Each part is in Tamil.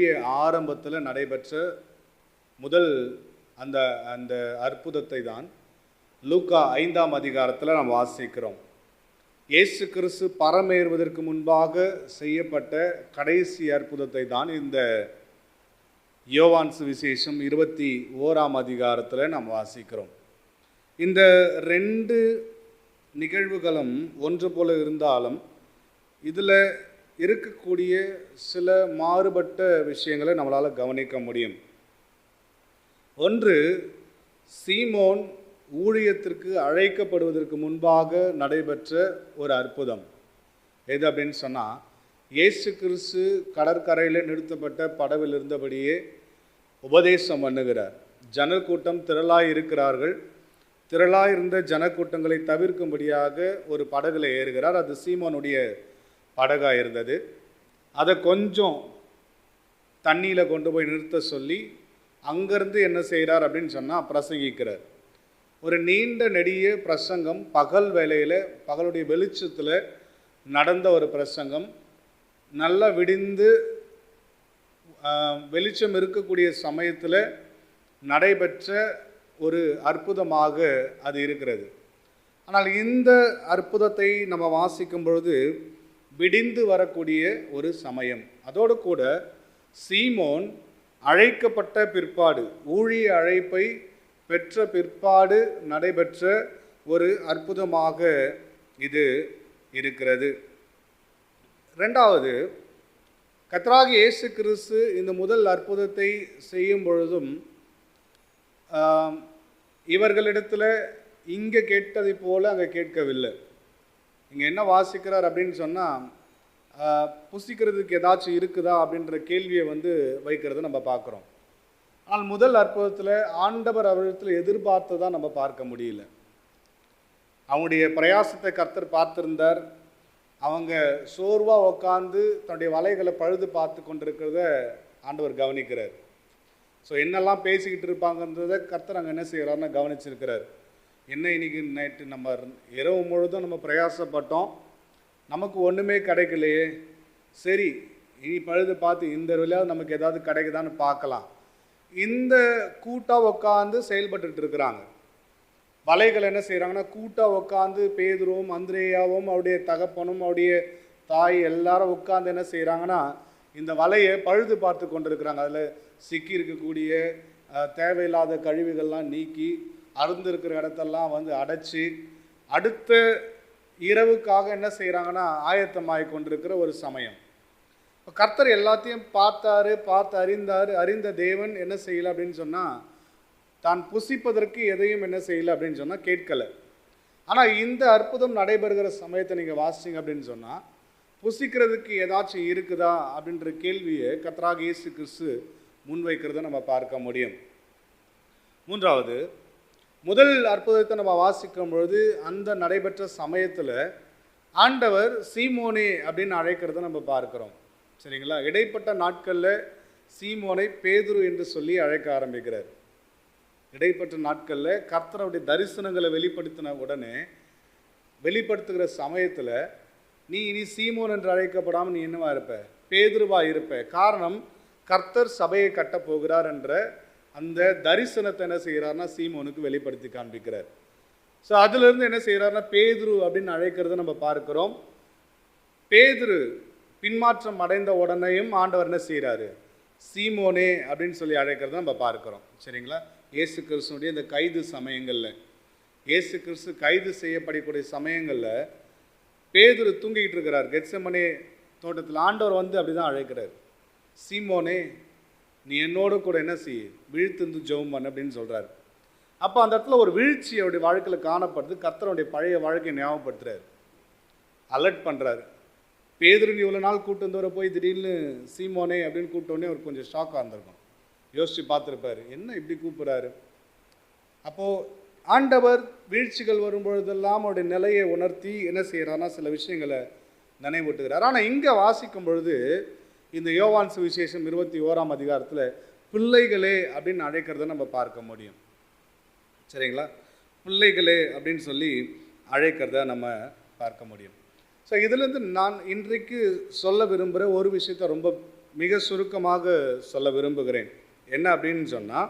ஊழிய ஆரம்பத்தில் நடைபெற்ற முதல் அந்த அந்த அற்புதத்தை தான் லூக்கா 5ஆம் அதிகாரத்தில் நாம் வாசிக்கிறோம். இயேசு கிறிஸ்து பரமேறுவதற்கு முன்பாக செய்யப்பட்ட கடைசி அற்புதத்தை தான் இந்த யோவான் சுவிசேஷம் 21ஆம் அதிகாரத்தில் நாம் வாசிக்கிறோம். இந்த 2 நிகழ்வுகளும் ஒன்று போல இருந்தாலும் இதில் இருக்கக்கூடிய சில மாறுபட்ட விஷயங்களை நம்மளால் கவனிக்க முடியும். ஒன்று, சீமோன் ஊழியத்திற்கு அழைக்கப்படுவதற்கு முன்பாக நடைபெற்ற ஒரு அற்புதம். எது அப்படின்னு சொன்னால், இயேசு கிறிஸ்து கடற்கரையில் நிறுத்தப்பட்ட படவில் இருந்தபடியே உபதேசம் பண்ணுகிறார். ஜனக்கூட்டம் திரளாய் இருக்கிறார்கள். திரளாய் இருந்த ஜனக்கூட்டங்களை தவிர்க்கும்படியாக ஒரு படகுல ஏறுகிறார். அது சீமோனுடைய படகாக இருந்தது. அதை கொஞ்சம் தண்ணியில் கொண்டு போய் நிறுத்த சொல்லி அங்கேருந்து என்ன செய்கிறார் அப்படின்னு சொன்னால் பிரசங்கிக்கிறார். ஒரு நீண்ட நெடிய பிரசங்கம், பகல் வேளையில் பகலுடைய வெளிச்சத்தில் நடந்த ஒரு பிரசங்கம். நல்லா விடிந்து வெளிச்சம் இருக்கக்கூடிய சமயத்தில் நடைபெற்ற ஒரு அற்புதமாக அது இருக்கிறது. ஆனால் இந்த அற்புதத்தை நம்ம வாசிக்கும் பொழுது விடிந்து வரக்கூடிய ஒரு சமயம். அதோடு கூட சீமோன் அழைக்கப்பட்ட பிற்பாடு, ஊழிய அழைப்பை பெற்ற பிற்பாடு நடைபெற்ற ஒரு அற்புதமாக இது இருக்கிறது. 2வது, கர்த்தராகிய இயேசு கிறிஸ்து இந்த முதல் அற்புதத்தை செய்யும் பொழுதும் இவர்களிடத்தில் இங்கே கேட்டதை போல அங்கே கேட்கவில்லை. இங்கே என்ன வாசிக்கிறார் அப்படின்னு சொன்னால், புசிக்கிறதுக்கு ஏதாச்சும் இருக்குதா அப்படின்ற கேள்வியை வைக்கிறத நம்ம பார்க்குறோம். ஆனால் முதல் அற்புதத்தில் ஆண்டவர் அவரிடத்தில் எதிர்பார்த்ததா நம்ம பார்க்க முடியல. அவங்களுடைய பிரயாசத்தை கர்த்தர் பார்த்திருந்தார். அவங்க சோர்வாக உட்காந்து தன்னுடைய வலைகளை பழுது பார்த்து கொண்டிருக்கிறத ஆண்டவர் கவனிக்கிறார். ஸோ என்னெல்லாம் பேசிக்கிட்டு இருப்பாங்கன்றதை கர்த்தர் அங்கே என்ன செய்கிறாருன்னா கவனிச்சிருக்கிறார். என்ன இன்னைக்கு நைட்டு நம்ம இரவு முழுதும் நம்ம பிரயாசப்பட்டோம், நமக்கு ஒன்றுமே கிடைக்கலையே, சரி இனி பழுது பார்த்து இந்த வழியாவது நமக்கு ஏதாவது கிடைக்குதான்னு பார்க்கலாம். இந்த கூட்டாக உட்காந்து செயல்பட்டு இருக்கிறாங்க. வலைகள் என்ன செய்கிறாங்கன்னா, கூட்டாக உட்காந்து பேதுருவும் அந்திரேயாவும் அவருடைய தகப்பனும் அவருடைய தாய் எல்லாரும் உட்காந்து என்ன செய்கிறாங்கன்னா, இந்த வலையை பழுது பார்த்து கொண்டிருக்கிறாங்க. அதில் சிக்கி இருக்கக்கூடிய தேவையில்லாத கழிவுகள்லாம் நீக்கி அருந்திருக்கிற இடத்தெல்லாம் அடைச்சி அடுத்த இரவுக்காக என்ன செய்கிறாங்கன்னா ஆயத்தமாகி கொண்டிருக்கிற ஒரு சமயம். இப்போ கர்த்தர் எல்லாத்தையும் பார்த்து அறிந்த தேவன் என்ன செய்யலை அப்படின்னு சொன்னால், தான் புசிப்பதற்கு எதையும் என்ன செய்யலை அப்படின்னு சொன்னால் கேட்கலை. ஆனால் இந்த அற்புதம் நடைபெறுகிற சமயத்தை நீங்கள் வாசிங்க அப்படின்னு சொன்னால், புசிக்கிறதுக்கு ஏதாச்சும் இருக்குதா அப்படின்ற கேள்வியை கர்த்தராகிய இயேசு கிறிஸ்து முன்வைக்கிறத நம்ம பார்க்க முடியும். 3வது, முதல் அற்புதத்தை நம்ம வாசிக்கும் பொழுது அந்த நடைபெற்ற சமயத்தில் ஆண்டவர் சீமோனே அப்படின்னு அழைக்கிறத நம்ம பார்க்குறோம். சரிங்களா? இடைப்பட்ட நாட்களில் சீமோனை பேதுரு என்று சொல்லி அழைக்க ஆரம்பிக்கிறார். இடைப்பட்ட நாட்களில் கர்த்தருடைய தரிசனங்களை வெளிப்படுத்தின உடனே வெளிப்படுத்துகிற சமயத்தில் நீ இனி சீமோன் என்று அழைக்கப்படாமல் நீ என்னவா இருப்ப? பேதுருவா இருப்ப. காரணம், கர்த்தர் சபையை கட்டப் போகிறார் என்ற அந்த தரிசனத்தை என்ன செய்கிறார்னா சீமோனுக்கு வெளிப்படுத்தி காண்பிக்கிறார். ஸோ அதிலிருந்து என்ன செய்கிறார்னா பேதுரு அப்படின்னு அழைக்கிறத நம்ம பார்க்கிறோம். பேதுரு பின்மாற்றம் அடைந்த உடனேயும் ஆண்டவர் என்ன செய்கிறாரு? சீமோனே அப்படின்னு சொல்லி அழைக்கிறத நம்ம பார்க்கிறோம். சரிங்களா? இயேசு கிறிஸ்துனுடைய இந்த கைது சமயங்களில், இயேசு கிறிஸ்து கைது செய்யப்படக்கூடிய சமயங்களில் பேதுரு தூங்கிக்கிட்டு இருக்கிறார் கெத்செமனே தோட்டத்தில். ஆண்டவர் அப்படி தான் அழைக்கிறார். சீமோனே, நீ என்னோடு கூட என்ன செய்ய, விழித்திருந்து ஜெபம் பண்ணு அப்படின்னு சொல்கிறார். அப்போ அந்த இடத்துல ஒரு வீழ்ச்சி அவருடைய வாழ்க்கையில் காணப்படுது. கர்த்தருடைய பழைய வாழ்க்கையை ஞாபகப்படுத்துறாரு, அலர்ட் பண்ணுறாரு. பேதுரு இவ்வளோ நாள் கூட்டு வந்தவரை போய் திடீர்னு சீமோனே அப்படின்னு கூப்பிட்டோடனே அவர் கொஞ்சம் ஷாக்காக இருந்திருக்கும். யோசித்து பார்த்துருப்பார், என்ன இப்படி கூப்பிட்றாரு. அப்போது ஆண்டவர் வீழ்ச்சிகள் வரும்பொழுதெல்லாம் அவருடைய நிலையை உணர்த்தி என்ன செய்கிறார்னா சில விஷயங்களை நினைவூட்டுகிறார். ஆனால் இங்கே வாசிக்கும் பொழுது இந்த யோவான் சுவிசேஷம் 21ஆம் அதிகாரத்தில் பிள்ளைகளே அப்படின்னு அழைக்கிறத நம்ம பார்க்க முடியும். சரிங்களா? பிள்ளைகளே அப்படின்னு சொல்லி அழைக்கிறத நம்ம பார்க்க முடியும். ஸோ இதிலேருந்து நான் இன்றைக்கு சொல்ல விரும்புகிற ஒரு விஷயத்தை ரொம்ப மிக சுருக்கமாக சொல்ல விரும்புகிறேன். என்ன அப்படின்னு சொன்னால்,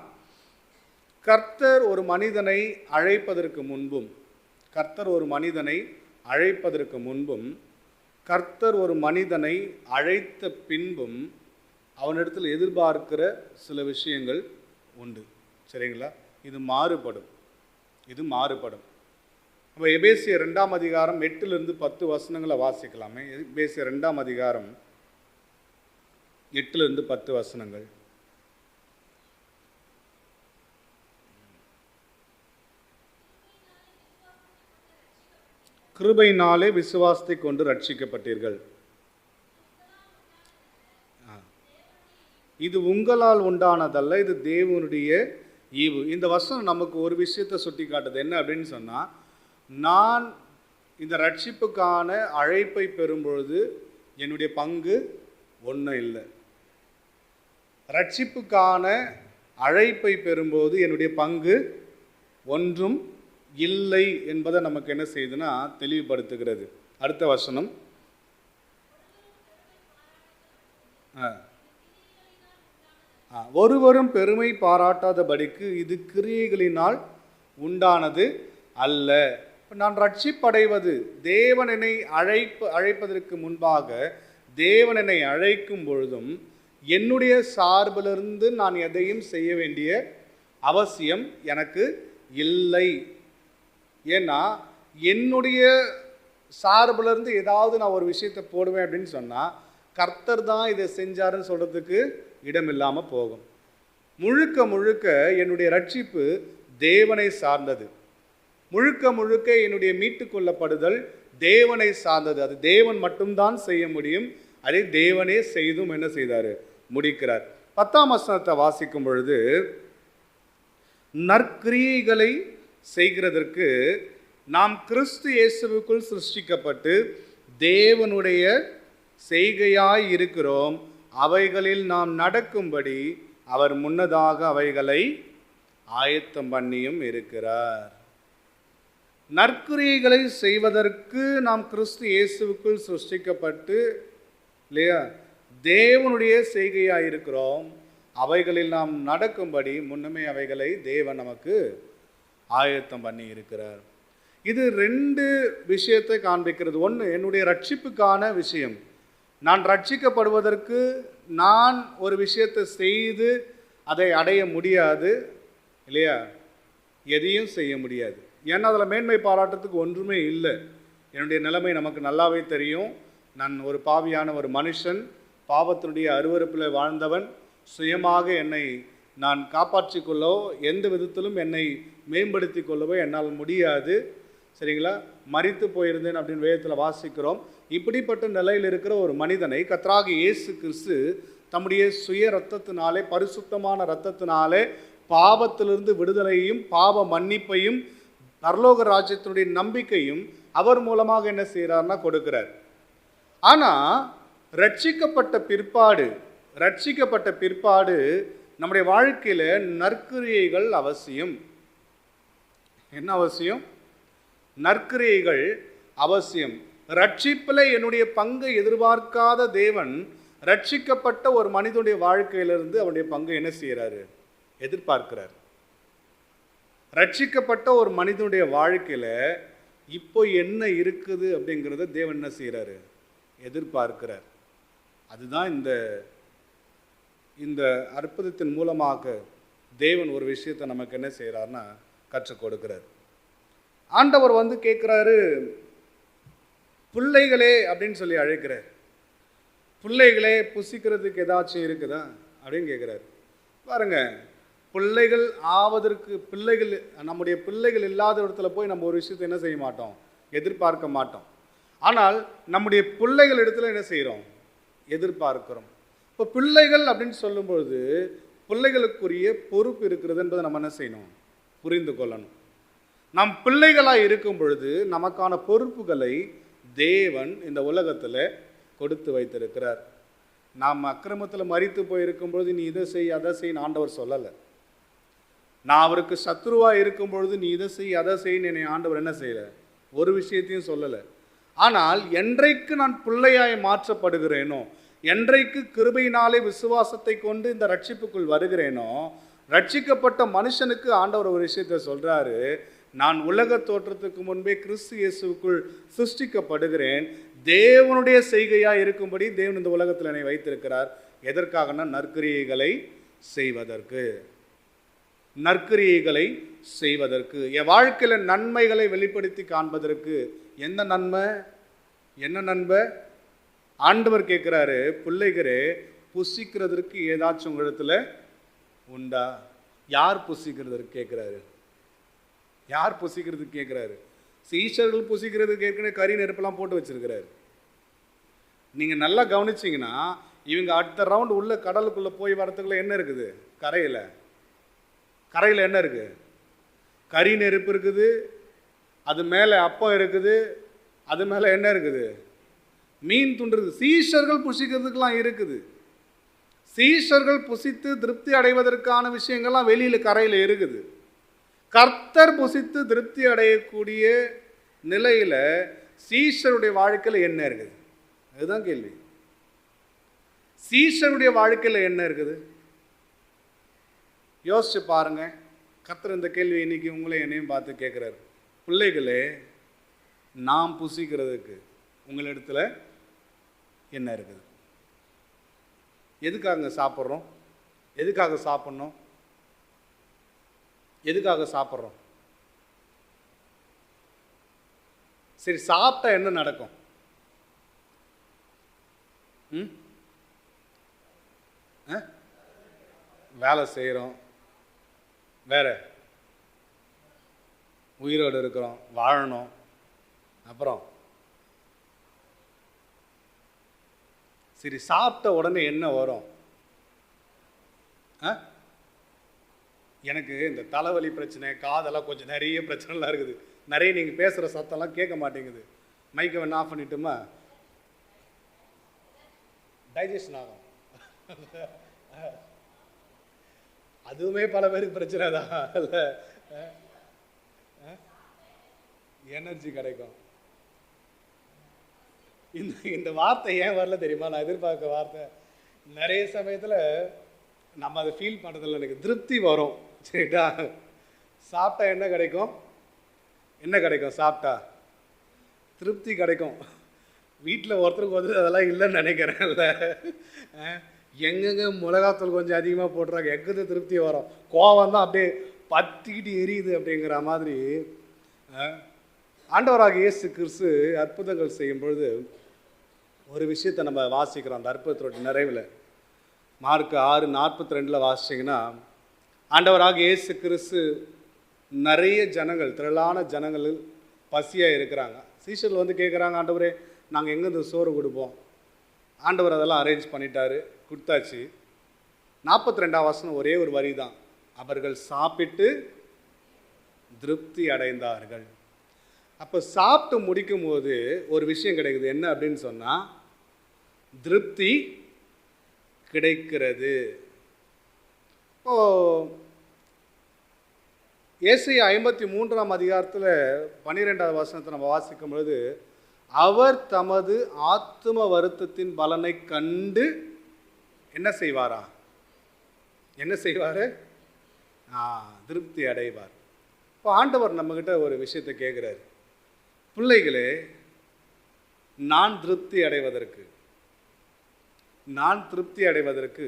கர்த்தர் ஒரு மனிதனை அழைப்பதற்கு முன்பும் கர்த்தர் ஒரு மனிதனை அழைப்பதற்கு முன்பும் கர்த்தர் ஒரு மனிதனை அழைத்த பின்பும் அவனிடத்தில் எதிர்பார்க்கிற சில விஷயங்கள் உண்டு. சரிங்களா? இது மாறுபடும். அப்போ எபேசியர் 2ஆம் அதிகாரம் 8லிருந்து 10 வசனங்களை வாசிக்கலாமே. எபேசியர் 2ஆம் அதிகாரம் 8லிருந்து 10 வசனங்கள். கிருபையினாலே விசுவாசத்தை கொண்டு ரட்சிக்கப்பட்டீர்கள். இது உங்களால் உண்டானதல்ல, இது தேவனுடைய ஈவு. இந்த வசனம் நமக்கு ஒரு விஷயத்தை சுட்டி காட்டுது. என்ன அப்படின்னு சொன்னால், நான் இந்த ரட்சிப்புக்கான அழைப்பை பெறும்பொழுது என்னுடைய பங்கு ஒன்றும் இல்லை. ரட்சிப்புக்கான அழைப்பை பெறும்போது என்னுடைய பங்கு ஒன்றும் இல்லை என்பதை நமக்கு என்ன செய்யுதுன்னா தெளிவுபடுத்துகிறது. அடுத்த வசனம், ஒருவரும் பெருமை பாராட்டாதபடிக்கு இது கிரியைகளினால் உண்டானது அல்ல. நான் ரட்சிப்படைவது தேவன் என்னை அழைப்பதற்கு முன்பாக தேவன் என்னை அழைக்கும் பொழுதும் என்னுடைய சார்பிலிருந்து நான் எதையும் செய்ய வேண்டிய அவசியம் எனக்கு இல்லை. ஏன்னா என்னுடைய சார்பிலிருந்து ஏதாவது நான் ஒரு விஷயத்தை போடுவேன் அப்படின்னு சொன்னால் கர்த்தர் தான் இதை செஞ்சாருன்னு சொல்கிறதுக்கு இடம் இல்லாமல் போகும். முழுக்க முழுக்க என்னுடைய ரட்சிப்பு தேவனை சார்ந்தது. முழுக்க முழுக்க என்னுடைய மீட்டு கொள்ளப்படுதல் தேவனை சார்ந்தது. அது தேவன் மட்டும்தான் செய்ய முடியும். அதை தேவனே செய்தும் என்ன செய்தார்? முடிக்கிறார். 10ஆம் வசனத்தை வாசிக்கும் பொழுது, நற்கிரியைகளை செய்கிறதற்கு நாம் கிறிஸ்து இயேசுவுக்குள் சிருஷ்டிக்கப்பட்டு தேவனுடைய செய்கையாய் இருக்கிறோம். அவைகளில் நாம் நடக்கும்படி அவர் முன்னதாக அவைகளை ஆயத்தம் பண்ணியும் இருக்கிறார். நற்கிரியைகளை செய்வதற்கு நாம் கிறிஸ்து இயேசுவுக்குள் சிருஷ்டிக்கப்பட்டு இல்லையா தேவனுடைய செய்கையாய் இருக்கிறோம். அவைகளில் நாம் நடக்கும்படி முன்னமே அவைகளை தேவன் நமக்கு ஆயத்தம் பண்ணி இருக்கிறார். இது 2 விஷயத்தை காண்பிக்கிறது. ஒன்று, என்னுடைய ரட்சிப்புக்கான விஷயம். நான் ரட்சிக்கப்படுவதற்கு நான் ஒரு விஷயத்தை செய்து அதை அடைய முடியாது இல்லையா? எதையும் செய்ய முடியாது. ஏன்னா அதில் மேன்மை பாராட்டுறதுக்கு ஒன்றுமே இல்லை. என்னுடைய நிலைமை நமக்கு நல்லாவே தெரியும். நான் ஒரு பாவியான ஒரு மனுஷன், பாவத்தினுடைய அருவருப்பில் வாழ்ந்தவன். சுயமாக என்னை நான் காப்பாற்றிக்கொள்ளவோ எந்த விதத்திலும் என்னை மேம்படுத்தி கொள்ளவோ என்னால் முடியாது. சரிங்களா? மரித்து போயிருந்தேன் அப்படின்னு வேதத்தில் வாசிக்கிறோம். இப்படிப்பட்ட நிலையில் இருக்கிற ஒரு மனிதனை கர்த்தராகிய இயேசு கிறிஸ்து தம்முடைய சுய இரத்தத்தினாலே, பரிசுத்தமான இரத்தத்தினாலே பாவத்திலிருந்து விடுதலையும் பாவ மன்னிப்பையும் பரலோக ராஜ்யத்தினுடைய நம்பிக்கையும் அவர் மூலமாக என்ன செய்கிறார்னா கொடுக்கிறார். ஆனால் ரட்சிக்கப்பட்ட பிற்பாடு நம்முடைய வாழ்க்கையில் நற்கிரியைகள் அவசியம். என்ன அவசியம்? நற்கிரியைகள் அவசியம். ரட்சிப்பில் என்னுடைய பங்கை எதிர்பார்க்காத தேவன் ரட்சிக்கப்பட்ட ஒரு மனிதனுடைய வாழ்க்கையிலிருந்து அவனுடைய பங்கை என்ன செய்கிறாரு? எதிர்பார்க்கிறார். ரட்சிக்கப்பட்ட ஒரு மனிதனுடைய வாழ்க்கையில் இப்போ என்ன இருக்குது அப்படிங்கிறத தேவன் என்ன செய்கிறாரு? எதிர்பார்க்கிறார். அதுதான் இந்த அற்புதத்தின் மூலமாக தேவன் ஒரு விஷயத்தை நமக்கு என்ன செய்கிறார்னா கற்றுக் கொடுக்கிறார். ஆண்டவர் வந்து கேட்குறாரு, பிள்ளைகளே அப்படின்னு சொல்லி அழைக்கிறார். பிள்ளைகளே புசிக்கிறதுக்கு ஏதாச்சும் இருக்குதா அப்படின்னு கேட்குறாரு. பாருங்க, பிள்ளைகள் ஆவதற்கு நம்முடைய பிள்ளைகள் இல்லாத இடத்துல போய் நம்ம ஒரு விஷயத்தை என்ன செய்ய மாட்டோம்? எதிர்பார்க்க மாட்டோம். ஆனால் நம்முடைய பிள்ளைகள் இடத்துல என்ன செய்கிறோம்? எதிர்பார்க்கிறோம். இப்போ பிள்ளைகள் அப்படின்னு சொல்லும்பொழுது பிள்ளைகளுக்குரிய பொறுப்பு இருக்கிறது என்பதை நம்ம என்ன செய்யணும்? புரிந்து கொள்ளணும். நாம் பிள்ளைகளாக இருக்கும் பொழுது நமக்கான பொறுப்புகளை தேவன் இந்த உலகத்தில் கொடுத்து வைத்திருக்கிறார். நாம் அக்கிரமத்தில் மரித்து போயிருக்கும் பொழுது நீ இதை செய் அதை செய்ன்னு ஆண்டவர் சொல்லலை. நான் அவருக்கு சத்ருவாக இருக்கும் பொழுது நீ இதை செய் அதை செய்ன்னு என்னை ஆண்டவர் என்ன செய்யலை? ஒரு விஷயத்தையும் சொல்லலை. ஆனால் என்றைக்கு நான் பிள்ளையாய் மாற்றப்படுகிறேனோ, என்றைக்கு கிருபையினாலே விசுவாசத்தை கொண்டு இந்த ரட்சிப்புக்குள் வருகிறேனோ, ரட்சிக்கப்பட்ட மனுஷனுக்கு ஆண்டவர் ஒரு விஷயத்தை சொல்றாரு, நான் உலக தோற்றத்துக்கு முன்பே கிறிஸ்து இயேசுவுக்குள் சிருஷ்டிக்கப்படுகிறேன், தேவனுடைய செய்கையாக இருக்கும்படி தேவன் இந்த உலகத்தில் என்னை வைத்திருக்கிறார். எதற்காகனா நற்கிரியைகளை செய்வதற்கு, நற்கிரியைகளை செய்வதற்கு, என் வாழ்க்கையில் நன்மைகளை வெளிப்படுத்தி காண்பதற்கு. எந்த நன்மை? என்ன நன்மை? ஆண்டவர் கேட்குறாரு, பிள்ளைகளே புசிக்கிறதற்கு ஏதாச்சும் உங்களிடத்தில் உண்டா? யார் புசிக்கிறதுக்கு கேட்குறாரு? யார் புசிக்கிறதுக்கு கேட்குறாரு? சீஷர்கள் புசிக்கிறதுக்கு ஏற்கனவே கறி நெருப்பெல்லாம் போட்டு வச்சிருக்கிறாரு. நீங்கள் நல்லா கவனிச்சிங்கன்னா, இவங்க அடுத்த ரவுண்டு உள்ள கடலுக்குள்ளே போய் வரத்துக்குள்ள என்ன இருக்குது? கரையில் என்ன இருக்குது? கறி நெருப்பு இருக்குது, அது மேலே அப்பம் இருக்குது, அது மேலே என்ன இருக்குது? மீன் துண்டு இருக்குது. சீஷர்கள் புசிக்கிறதுக்கெல்லாம் இருக்குது. சீஷர்கள் புசித்து திருப்தி அடைவதற்கான விஷயங்கள்லாம் வெளியில் கரையில் இருக்குது. கர்த்தர் புசித்து திருப்தி அடையக்கூடிய நிலையில் சீஷருடைய வாழ்க்கையில் என்ன இருக்குது? அதுதான் கேள்வி. சீஷருடைய வாழ்க்கையில் என்ன இருக்குது? யோசிச்சு பாருங்க. கர்த்தர் இந்த கேள்வி இன்னைக்கு உங்களை என்னையும் பார்த்து கேட்குறாரு. பிள்ளைகளே, நாம் புசிக்கிறதுக்கு உங்களிடத்துல என்ன இருக்குது? எதுக்காக சாப்பிட்றோம்? எதுக்காக சாப்பிட்ணும்? எதுக்காக சாப்பிட்றோம்? சரி, சாப்பிட்டா என்ன நடக்கும்? வேலை செய்கிறோம், வேற உயிரோடு இருக்கிறோம், வாழணும். அப்புறம் சரி, சாப்பிட்ட உடனே என்ன வரும்? எனக்கு இந்த தலைவலி பிரச்சனை, காதெல்லாம் கொஞ்சம் நிறைய பிரச்சனைலாம் இருக்குது. நிறைய நீங்கள் பேசுகிற சத்தம்லாம் கேட்க மாட்டேங்குது. மைக்கை வேணா ஆஃப் பண்ணிட்டுமா? டைஜஷன் ஆகும். அதுவுமே பல பேருக்கு பிரச்சனை தான் இல்லை? எனர்ஜி கிடைக்கும். இந்த வார்த்தை ஏன் வரல தெரியுமா? நான் எதிர்பார்க்க வார்த்தை நிறைய சமயத்தில் நம்ம அதை ஃபீல் பண்ணுறதில்ல. எனக்கு திருப்தி வரும். சரிட்டா, சாப்பிட்டா என்ன கிடைக்கும்? என்ன கிடைக்கும்? சாப்பிட்டா திருப்தி கிடைக்கும். வீட்டில் ஒருத்தருக்கு ஒருத்தர் அதெல்லாம் இல்லைன்னு நினைக்கிறேன்ல. எங்கெங்க மிளகாத்தூள் கொஞ்சம் அதிகமாக போட்டுறாங்க, எங்கே திருப்தி வரும்? கோவம் தான் அப்படியே பத்திக்கிட்டு எரியுது அப்படிங்கிற மாதிரி. ஆண்டவராக இயேசு கிறிஸ்து அற்புதங்கள் செய்யும் பொழுது ஒரு விஷயத்தை நம்ம வாசிக்கிறோம். அந்த அற்புதத்தோட நிறைவில் மார்க் 6:42 வாசிச்சிங்கன்னா, ஆண்டவராக இயேசு கிறிஸ்து நிறைய ஜனங்கள், திரளான ஜனங்கள் பசியாக இருக்கிறாங்க. சீஷர்கள் வந்து கேட்குறாங்க, ஆண்டவரே நாங்கள் எங்கேருந்து சோறு கொடுப்போம்? ஆண்டவர் அதெல்லாம் அரேஞ்ச் பண்ணிட்டாரு, கொடுத்தாச்சு. 42 வசனம் ஒரே ஒரு வரி தான், அவர்கள் சாப்பிட்டு திருப்தி அடைந்தார்கள். அப்போ சாப்பிட்டு முடிக்கும் போது ஒரு விஷயம் கிடைக்குது. என்ன அப்படின்னு சொன்னால், திருப்தி கிடைக்கிறது. இப்போ ஏசாயா 53 அதிகாரத்தில் 12வது வசனத்தை நம்ம வாசிக்கும் பொழுது, அவர் தமது ஆத்தும வருத்தத்தின் பலனை கண்டு என்ன செய்வாரா? என்ன செய்வார்? திருப்தி அடைவார். இப்போ ஆண்டவர் நம்மக்கிட்ட ஒரு விஷயத்தை கேட்குறாரு, பிள்ளைகளே நான் திருப்தி அடைவதற்கு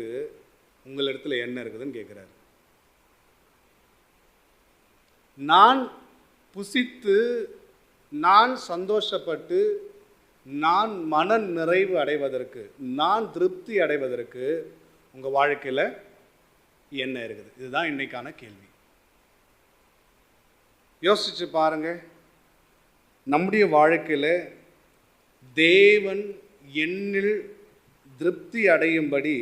உங்களிடத்தில் என்ன இருக்குதுன்னு கேட்குறாரு. நான் புசித்து, நான் சந்தோஷப்பட்டு, நான் மன நிறைவு அடைவதற்கு, நான் திருப்தி அடைவதற்கு உங்கள் வாழ்க்கையில் என்ன இருக்குது? இதுதான் இன்னைக்கான கேள்வி. யோசிச்சு பாருங்க. நம்முடைய வாழ்க்கையில் தேவன் என்னில் திருப்தி அடையும்படி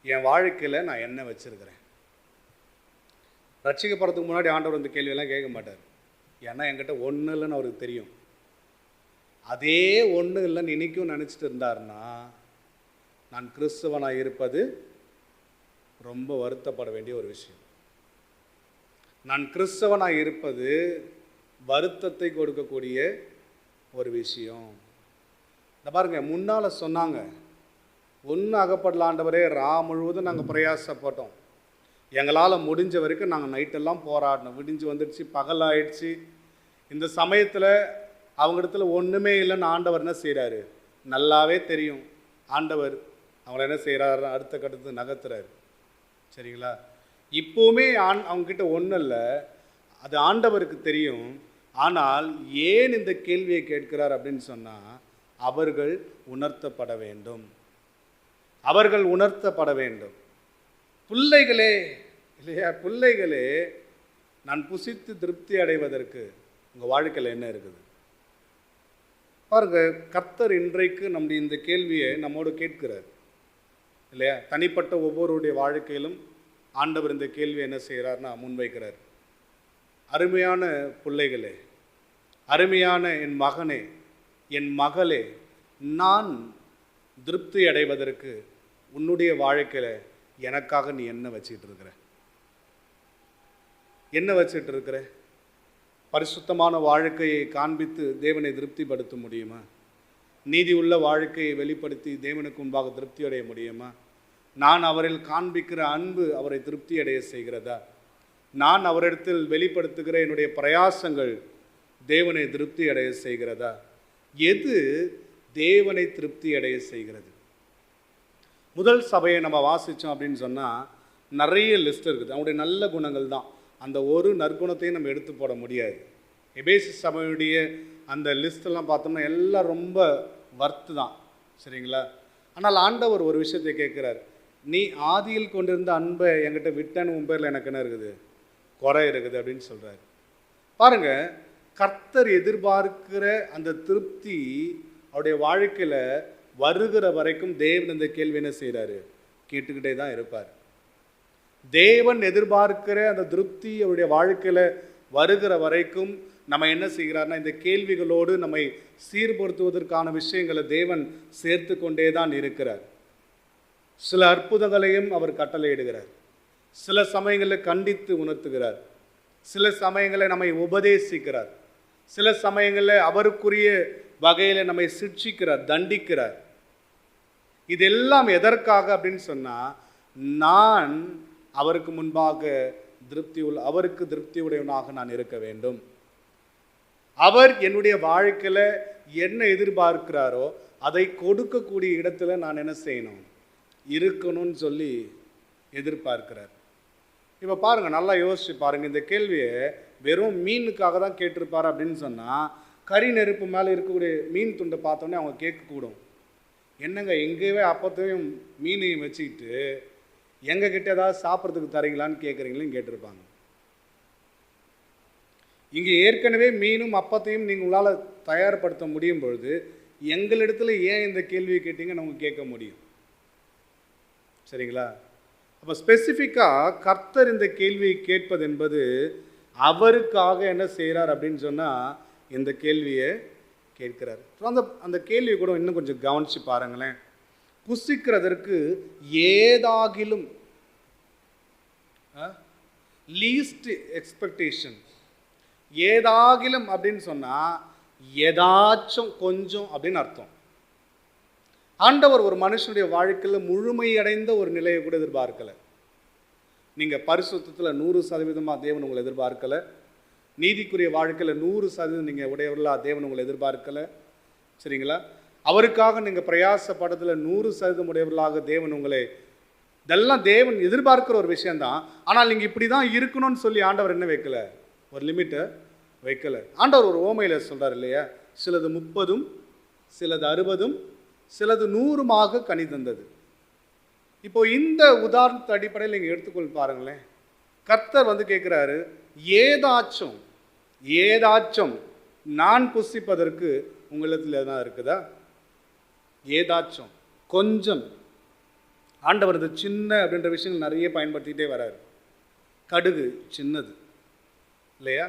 என் வாழ்க்கையில் நான் என்ன வச்சுருக்கிறேன்? ரட்சிக்கப்படுறதுக்கு முன்னாடி ஆண்டவர் இந்த கேள்வியெல்லாம் கேட்க மாட்டார். ஏன்னா என்கிட்ட ஒன்றும் இல்லைன்னு அவருக்கு தெரியும். அதே ஒன்றும் இல்லைன்னு இன்றைக்கும் நினச்சிட்டு இருந்தாருன்னா நான் கிறிஸ்தவனாக இருப்பது ரொம்ப வருத்தப்பட வேண்டிய ஒரு விஷயம். நான் கிறிஸ்தவனாக இருப்பது வருத்தத்தை கொடுக்கக்கூடிய ஒரு விஷயம். இந்த பாருங்க, முன்னால் சொன்னாங்க ஒன்று அகப்படல ஆண்டவரே, முழுவதும் நாங்கள் பிரயாசப்பட்டோம், எங்களால் முடிஞ்ச வரைக்கும் நாங்கள் நைட்டெல்லாம் போராடினோம், விடிஞ்சு வந்துடுச்சு, பகல் ஆயிடுச்சு. இந்த சமயத்தில் அவங்களிடத்துல ஒன்றுமே இல்லைன்னு ஆண்டவர் என்ன செய்கிறாரு? நல்லாவே தெரியும் ஆண்டவர் அவங்கள என்ன செய்கிறாரு, அடுத்த கட்டத்துக்கு நகர்த்துறாரு. சரிங்களா? இப்போவுமே அவங்கக்கிட்ட ஒன்றும் இல்லை, அது ஆண்டவருக்கு தெரியும். ஆனால் ஏன் இந்த கேள்வியை கேட்கிறார் அப்படின்னு சொன்னால், அவர்கள் உணர்த்தப்பட வேண்டும், அவர்கள் உணர்த்தப்பட வேண்டும். பிள்ளைகளே இல்லையா, பிள்ளைகளே, நான் புசித்து திருப்தி அடைவதற்கு உங்கள் வாழ்க்கையில் என்ன இருக்குது பாருங்க. கர்த்தர் இன்றைக்கு நம்முடைய இந்த கேள்வியை நம்மோடு கேட்கிறார் இல்லையா? தனிப்பட்ட ஒவ்வொருடைய வாழ்க்கையிலும் ஆண்டவர் இந்த கேள்வியை என்ன செய்கிறார்னா முன்வைக்கிறார். அருமையான பிள்ளைகளே, அருமையான என் மகனே, என் மகளே, நான் திருப்தி அடைவதற்கு உன்னுடைய வாழ்க்கையில் எனக்காக நீ என்ன வச்சுக்கிட்டு இருக்கிற? என்ன வச்சுட்டு இருக்கிற? பரிசுத்தமான வாழ்க்கையை காண்பித்து தேவனை திருப்திப்படுத்த முடியுமா? நீதி உள்ள வாழ்க்கையை வெளிப்படுத்தி தேவனுக்கு முன்பாக திருப்தி அடைய முடியுமா? நான் அவரில் காண்பிக்கிற அன்பு அவரை திருப்தி அடைய செய்கிறதா? நான் அவரிடத்தில் வெளிப்படுத்துகிற என்னுடைய பிரயாசங்கள் தேவனை திருப்தி அடைய செய்கிறதா? எது தேவனை திருப்தி அடைய செய்கிறது? முதல் சபையை நம்ம வாசித்தோம் அப்படின்னு சொன்னால் நிறைய லிஸ்ட் இருக்குது. அவங்களுடைய நல்ல குணங்கள் தான். அந்த ஒரு நற்குணத்தையும் நம்ம எடுத்து போட முடியாது. எபேசு சபையுடைய அந்த லிஸ்டெல்லாம் பார்த்தோம்னா எல்லாம் ரொம்ப வர்த்து தான். சரிங்களா? ஆனால் ஆண்டவர் ஒரு விஷயத்தை கேட்குறார். நீ ஆதியில் கொண்டிருந்த அன்பை என்கிட்ட விட்டன்னு உன் பேரில் எனக்கு என்ன இருக்குது? குறை இருக்குது அப்படின்னு சொல்கிறார். பாருங்கள், கர்த்தர் எதிர்பார்க்கிற அந்த திருப்தி அவருடைய வாழ்க்கையில் வருகிற வரைக்கும் தேவன் இந்த கேள்வி என்ன செய்கிறாரு? கேட்டுக்கிட்டே தான் இருப்பார். தேவன் எதிர்பார்க்கிற அந்த திருப்தி அவருடைய வாழ்க்கையில் வருகிற வரைக்கும் நம்ம என்ன செய்கிறார்னா இந்த கேள்விகளோடு நம்மை சீர்படுத்துவதற்கான விஷயங்களை தேவன் சேர்த்து கொண்டே தான் இருக்கிறார். சில அற்புதங்களையும் அவர் கட்டளையிடுகிறார். சில சமயங்களில் கண்டித்து உணர்த்துகிறார். சில சமயங்களை நம்மை உபதேசிக்கிறார். சில சமயங்களில் அவருக்குரிய வகையில் நம்மை சிட்சிக்கிறார், தண்டிக்கிறார். இதெல்லாம் எதற்காக அப்படின்னு சொன்னால், நான் அவருக்கு முன்பாக அவருக்கு திருப்தி உடையவனாக நான் இருக்க வேண்டும். அவர் என்னுடைய வாழ்க்கையில் என்ன எதிர்பார்க்கிறாரோ அதை கொடுக்கக்கூடிய இடத்துல நான் என்ன செய்யணும்? இருக்கணும்னு சொல்லி எதிர்பார்க்கிறார். இப்போ பாருங்கள், நல்லா யோசிச்சு பாருங்கள். இந்த கேள்வியை வெறும் மீனுக்காக தான் கேட்டிருப்பார் அப்படின்னு சொன்னால், கறி நெருப்பு மேலே இருக்கக்கூடிய மீன் துண்டை பார்த்தோன்னே அவங்க கேட்கக்கூடும், என்னங்க எங்கேயே அப்பத்தையும் மீனையும் வச்சுக்கிட்டு எங்ககிட்ட ஏதாவது சாப்பிட்றதுக்கு தரீங்களான்னு கேட்குறீங்களேன்னு கேட்டிருப்பாங்க. இங்கே ஏற்கனவே மீனும் அப்பத்தையும் நீங்கள் உங்களால் தயார்படுத்த முடியும் பொழுது எங்களிடத்துல ஏன் இந்த கேள்வியை கேட்டீங்கன்னு அவங்க கேட்க முடியும். சரிங்களா? அப்போ ஸ்பெசிஃபிக்காக கர்த்தர் இந்த கேள்வியை கேட்பது என்பது அவருக்காக என்ன செய்கிறார் அப்படின்னு சொன்னால் இந்த கேள்வியை கேட்கிறார். அந்த கேள்வியை கூட இன்னும் கொஞ்சம் கவனித்து பாருங்களேன். புசிக்கிறதற்கு ஏதாகிலும் லீஸ்ட் எக்ஸ்பெக்டேஷன், ஏதாகிலும் அப்படின்னு சொன்னால் ஏதாச்சும் கொஞ்சம் அப்படின்னு அர்த்தம். ஆண்டவர் ஒரு மனுஷனுடைய வாழ்க்கையில் முழுமையடைந்த ஒரு நிலையை கூட எதிர்பார்க்கலை. நீங்கள் பரிசுத்தத்தில் 100% தேவன் உங்களை எதிர்பார்க்கலை. நீதிக்குரிய வாழ்க்கையில் 100% நீங்கள் உடையவர்களா தேவன் உங்களை எதிர்பார்க்கலை. சரிங்களா? அவருக்காக நீங்கள் பிரயாசப்படத்தில் 100% உடையவர்களாக தேவன் உங்களை, இதெல்லாம் தேவன் எதிர்பார்க்கிற ஒரு விஷயந்தான். ஆனால் நீங்கள் இப்படி தான் இருக்கணும்னு சொல்லி ஆண்டவர் என்ன வைக்கலை? ஒரு லிமிட்டை வைக்கலை. ஆண்டவர் ஒரு ஓமையில் சொல்கிறார் இல்லையா, சிலது 30, சிலது 60, சிலது 100 கனி தந்தது. இப்போ இந்த உதாரணத்து அடிப்படையில் நீங்கள் எடுத்துக்கொள் பாருங்களேன். கர்த்தர் கேட்குறாரு, ஏதாச்சும் ஏதாச்சும் நான் புசிப்பதற்கு உங்களிடத்தில் எதனா இருக்குதா? ஏதாச்சும் கொஞ்சம். ஆண்டவர் இந்த சின்ன அப்படின்ற விஷயங்கள் நிறைய பயன்படுத்திகிட்டே வராரு. கடுகு சின்னது இல்லையா?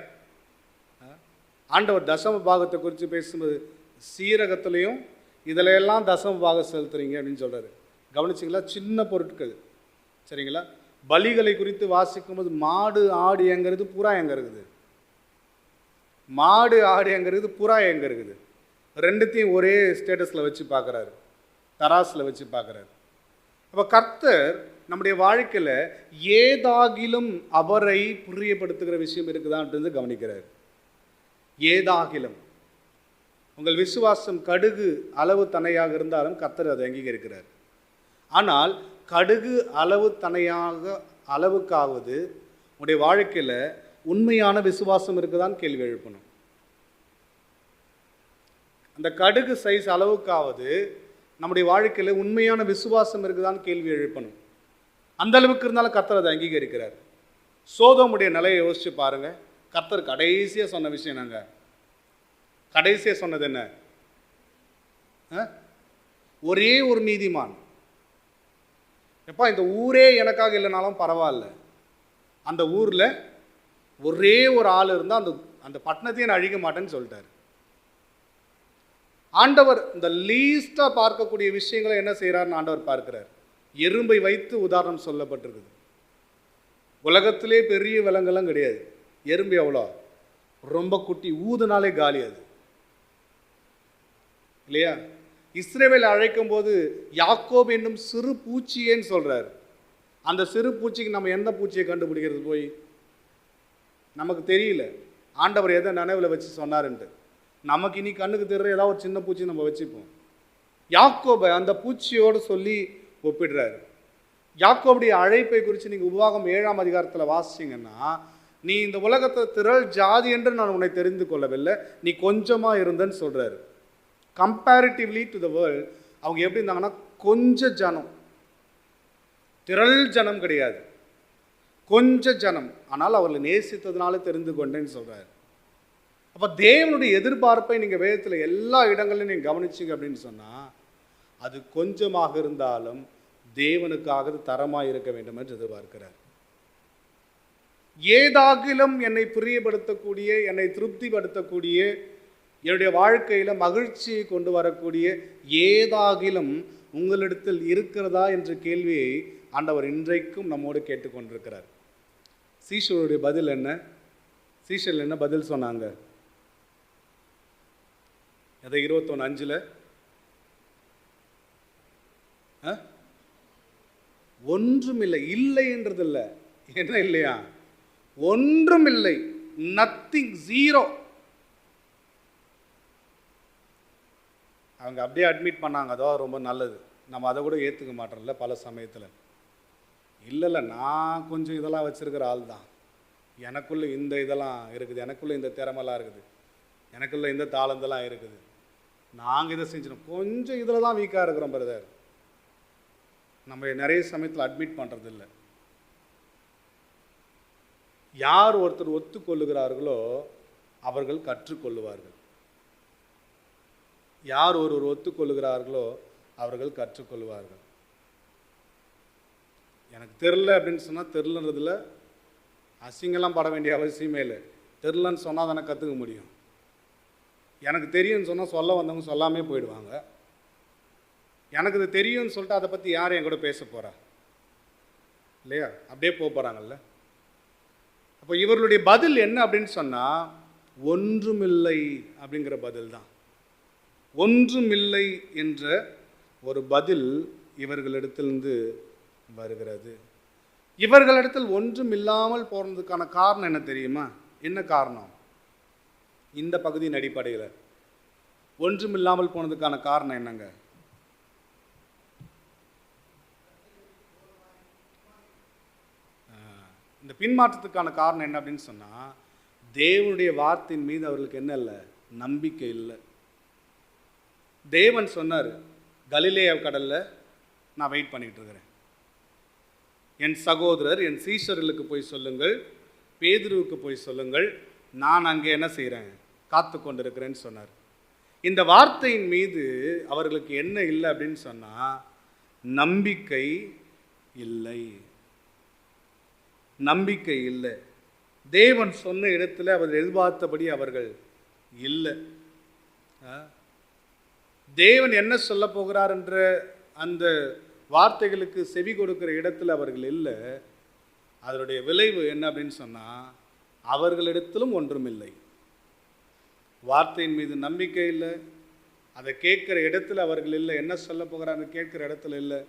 ஆண்டவர் தசம பாகத்தை குறித்து பேசும்போது சீரகத்துலேயும் இதில் எல்லாம் தசம பாகம் செலுத்துறீங்க அப்படின்னு சொல்கிறாரு. கவனிச்சிங்களா? சின்ன பொருட்கள். சரிங்களா? பலிகளை குறித்து வாசிக்கும்போது மாடு ஆடு எங்கே இருக்குது, புறா எங்கே இருக்குது? மாடு ஆடு எங்கே இருக்குது, புறா எங்கே இருக்குது? ரெண்டுத்தையும் ஒரே ஸ்டேட்டஸில் வச்சு பார்க்குறாரு, தராசில் வச்சு பார்க்குறாரு. அப்போ கர்த்தர் நம்முடைய வாழ்க்கையில் ஏதாகிலும் அவரை பிரியப்படுத்துகிற விஷயம் இருக்குதான்றது கவனிக்கிறார். ஏதாகிலும் உங்கள் விசுவாசம் கடுகு அளவு தனையாக இருந்தாலும் கர்த்தர் அதை அங்கீகரிக்கிறார். ஆனால் கடுகு அளவு தனையாக அளவுக்காவது உங்களுடைய வாழ்க்கையில் உண்மையான விசுவாசம் இருக்குதான்னு கேள்வி எழுப்பணும். அந்த கடுகு சைஸ் அளவுக்காவது நம்முடைய வாழ்க்கையில் உண்மையான விசுவாசம் இருக்குதான்னு கேள்வி எழுப்பணும். அந்த அளவுக்கு இருந்தாலும் கர்த்தர் அதை அங்கீகரிக்கிறார். சோதோமுடைய நிலையை யோசிச்சு பாருங்க. கர்த்தர் கடைசியாக சொன்ன விஷயம் என்னங்க? கடைசியாக சொன்னது என்ன? ஒரே ஒரு நீதிமான். எப்பா, இந்த ஊரே எனக்காக இல்லைனாலும் பரவாயில்ல, அந்த ஊரில் ஒரே ஒரு ஆள் இருந்தால் அந்த அந்த பட்டணத்தையே நான் அழிக்க மாட்டேன்னு சொல்லிட்டார். ஆண்டவர் இந்த லீஸ்டாக பார்க்கக்கூடிய விஷயங்களை என்ன செய்கிறாருன்னு ஆண்டவர் பார்க்கிறார். எறும்பை வைத்து உதாரணம் சொல்லப்பட்டிருக்குது. உலகத்திலே பெரிய விலங்கெல்லாம் கிடையாது. எறும்பு எவ்வளோ? ரொம்ப குட்டி, ஊதுனாலே காலி அது இல்லையா? இஸ்ரவேல் அழைக்கும் போது யாக்கோப் என்னும் சிறு பூச்சியேன்னு சொல்றாரு. அந்த சிறு பூச்சிக்கு நம்ம எந்த பூச்சியை கண்டுபிடிக்கிறது? போய் நமக்கு தெரியல ஆண்டவர் எதை நினைவில் வச்சு சொன்னாருன்ட்டு. நமக்கு இனி கண்ணுக்கு தெரிற ஏதாவது ஒரு சின்ன பூச்சி நம்ம வச்சுப்போம். யாக்கோபை அந்த பூச்சியோடு சொல்லி ஒப்பிடுறாரு. யாக்கோபுடைய அழைப்பை குறித்து நீங்கள் உபாகம் 7ஆம் அதிகாரத்தில் வாசிச்சிங்கன்னா, நீ இந்த உலகத்தை திரள் ஜாதி என்று நான் உன்னை தெரிந்து கொள்ளவில்லை, நீ கொஞ்சமாக இருந்தேன்னு சொல்கிறாரு. கம்பேரிட்டிவ்லி டு த வேர்ல்ட் அவங்க எப்படி இருந்தாங்கன்னா கொஞ்ச ஜனம், திரள் ஜனம் கிடையாது, கொஞ்ச ஜனம். ஆனால் அவர்களை நேசித்ததுனால தெரிந்து கொண்டேன்னு சொல்கிறார். அப்போ தேவனுடைய எதிர்பார்ப்பை நீங்கள் வேதத்தில் எல்லா இடங்களையும் நீங்கள் கவனிச்சிங்க அப்படின்னு சொன்னால், அது கொஞ்சமாக இருந்தாலும் தேவனுக்காக தரமாக இருக்க வேண்டும் என்று எதிர்பார்க்கிறார். ஏதாகிலும் என்னை பிரியப்படுத்தக்கூடிய, என்னை திருப்திப்படுத்தக்கூடிய, என்னுடைய வாழ்க்கையில் மகிழ்ச்சியை கொண்டு வரக்கூடிய ஏதாகிலும் உங்களிடத்தில் இருக்கிறதா என்ற கேள்வியை ஆண்டவர் இன்றைக்கும் நம்மோடு கேட்டுக்கொண்டிருக்கிறார். சீஷருடைய பதில் என்ன? சீஷர்கள் என்ன பதில் சொன்னாங்க? அதை 21:5 ஒன்றுமில்லை, இல்லை என்றதில்ல, என்ன இல்லையா? ஒன்றுமில்லை, நத்திங், ஜீரோ. அவங்க அப்படியே அட்மிட் பண்ணாங்க. அதோ ரொம்ப நல்லது. நம்ம அதை கூட ஏற்றுக்க மாட்டோம்ல பல சமயத்தில். இல்லை நான் கொஞ்சம் இதெல்லாம் வச்சுருக்கிற ஆள் தான், எனக்குள்ளே இந்த இதெல்லாம் இருக்குது, எனக்குள்ளே இந்த திறமெல்லாம் இருக்குது, எனக்குள்ளே இந்த தாளந்தெல்லாம் இருக்குது, நாங்கள் இதை செஞ்சிடும், கொஞ்சம் இதில் தான் வீக்காக இருக்கிறோம் பிரதர். நம்ம நிறைய சமயத்தில் அட்மிட் பண்ணுறது இல்லை. யார் ஒருத்தர் ஒத்துக்கொள்ளுகிறார்களோ அவர்கள் கற்றுக்கொள்ளுவார்கள். யார் ஒருவர் ஒத்துக்கொள்ளுகிறார்களோ அவர்கள் கற்றுக்கொள்வார்கள். எனக்கு தெரில அப்படின்னு சொன்னால் தெரிலன்றதில் அசிங்கெல்லாம் பட வேண்டிய அவசியமே இல்லை. தெரிலன்னு சொன்னால் தானே கற்றுக்க முடியும். எனக்கு தெரியும்னு சொன்னால் சொல்ல வந்தவங்க சொல்லாமே போயிடுவாங்க. எனக்கு இது தெரியும்னு சொல்லிட்டு அதை பற்றி யார் என் கூட பேச போகிறா இல்லையா? அப்படியே போக போகிறாங்கல்ல. அப்போ இவர்களுடைய பதில் என்ன அப்படின்னு சொன்னால், ஒன்றுமில்லை அப்படிங்கிற பதில் தான். ஒன்றுமில்லை என்ற ஒரு பதில் இவர்களிடத்திலிருந்து வருகிறது. இவர்களிடத்தில் ஒன்றும் இல்லாமல் போனதுக்கான காரணம் என்ன தெரியுமா? என்ன காரணம்? இந்த பகுதியின் அடிப்படையில் ஒன்றும் இல்லாமல் போனதுக்கான காரணம் என்னங்க? இந்த பின்மாற்றத்துக்கான காரணம் என்ன அப்படின்னு சொன்னால், தேவனுடைய வார்த்தையின் மீது அவர்களுக்கு என்ன இல்லை? நம்பிக்கை இல்லை. தேவன் சொன்னார், கலிலேயா கடலில் நான் வெயிட் பண்ணிக்கிட்டு இருக்கிறேன், என் சகோதரர் என் சீஷர்களுக்கு போய் சொல்லுங்கள், பேதுருவுக்கு போய் சொல்லுங்கள், நான் அங்கே என்ன செய்கிறேன்? காத்து கொண்டிருக்கிறேன்னு சொன்னார். இந்த வார்த்தையின் மீது அவர்களுக்கு என்ன இல்லை அப்படின்னு சொன்னால், நம்பிக்கை இல்லை. நம்பிக்கை இல்லை. தேவன் சொன்ன இடத்துல அவர் எதிர்பார்த்தபடி அவர்கள் இல்லை. தேவன் என்ன சொல்ல போகிறார் என்ற அந்த வார்த்தைகளுக்கு செவி கொடுக்கிற இடத்துல அவர்கள் இல்லை. அதனுடைய விளைவு என்ன அப்படின்னு சொன்னால், அவர்களிடத்திலும் ஒன்றுமில்லை. வார்த்தையின் மீது நம்பிக்கை இல்லை. அதை கேட்குற இடத்துல அவர்கள் இல்லை. என்ன சொல்ல போகிறான்னு கேட்குற இடத்துல இல்லை.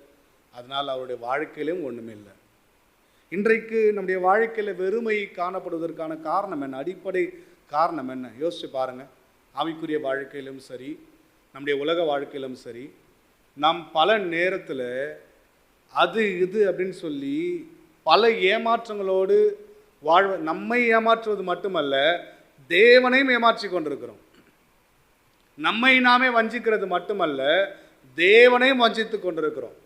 அதனால் அவருடைய வாழ்க்கையிலும் ஒன்றுமே இல்லை. இன்றைக்கு நம்முடைய வாழ்க்கையில் வெறுமை காணப்படுவதற்கான காரணம் என்ன? அடிப்படை காரணம் என்ன? யோசிச்சு பாருங்கள். ஆவிக்குரிய வாழ்க்கையிலும் சரி, நம்முடைய உலக வாழ்க்கையிலும் சரி, நாம் பல நேரத்தில் அது இது அப்படின்னு சொல்லி பல ஏமாற்றங்களோடு நம்மை ஏமாற்றுவது மட்டுமல்ல, தேவனையும் ஏமாற்றி கொண்டிருக்கிறோம். நம்மை நாமே வஞ்சிக்கிறது மட்டுமல்ல, தேவனையும் வஞ்சித்து கொண்டிருக்கிறோம்.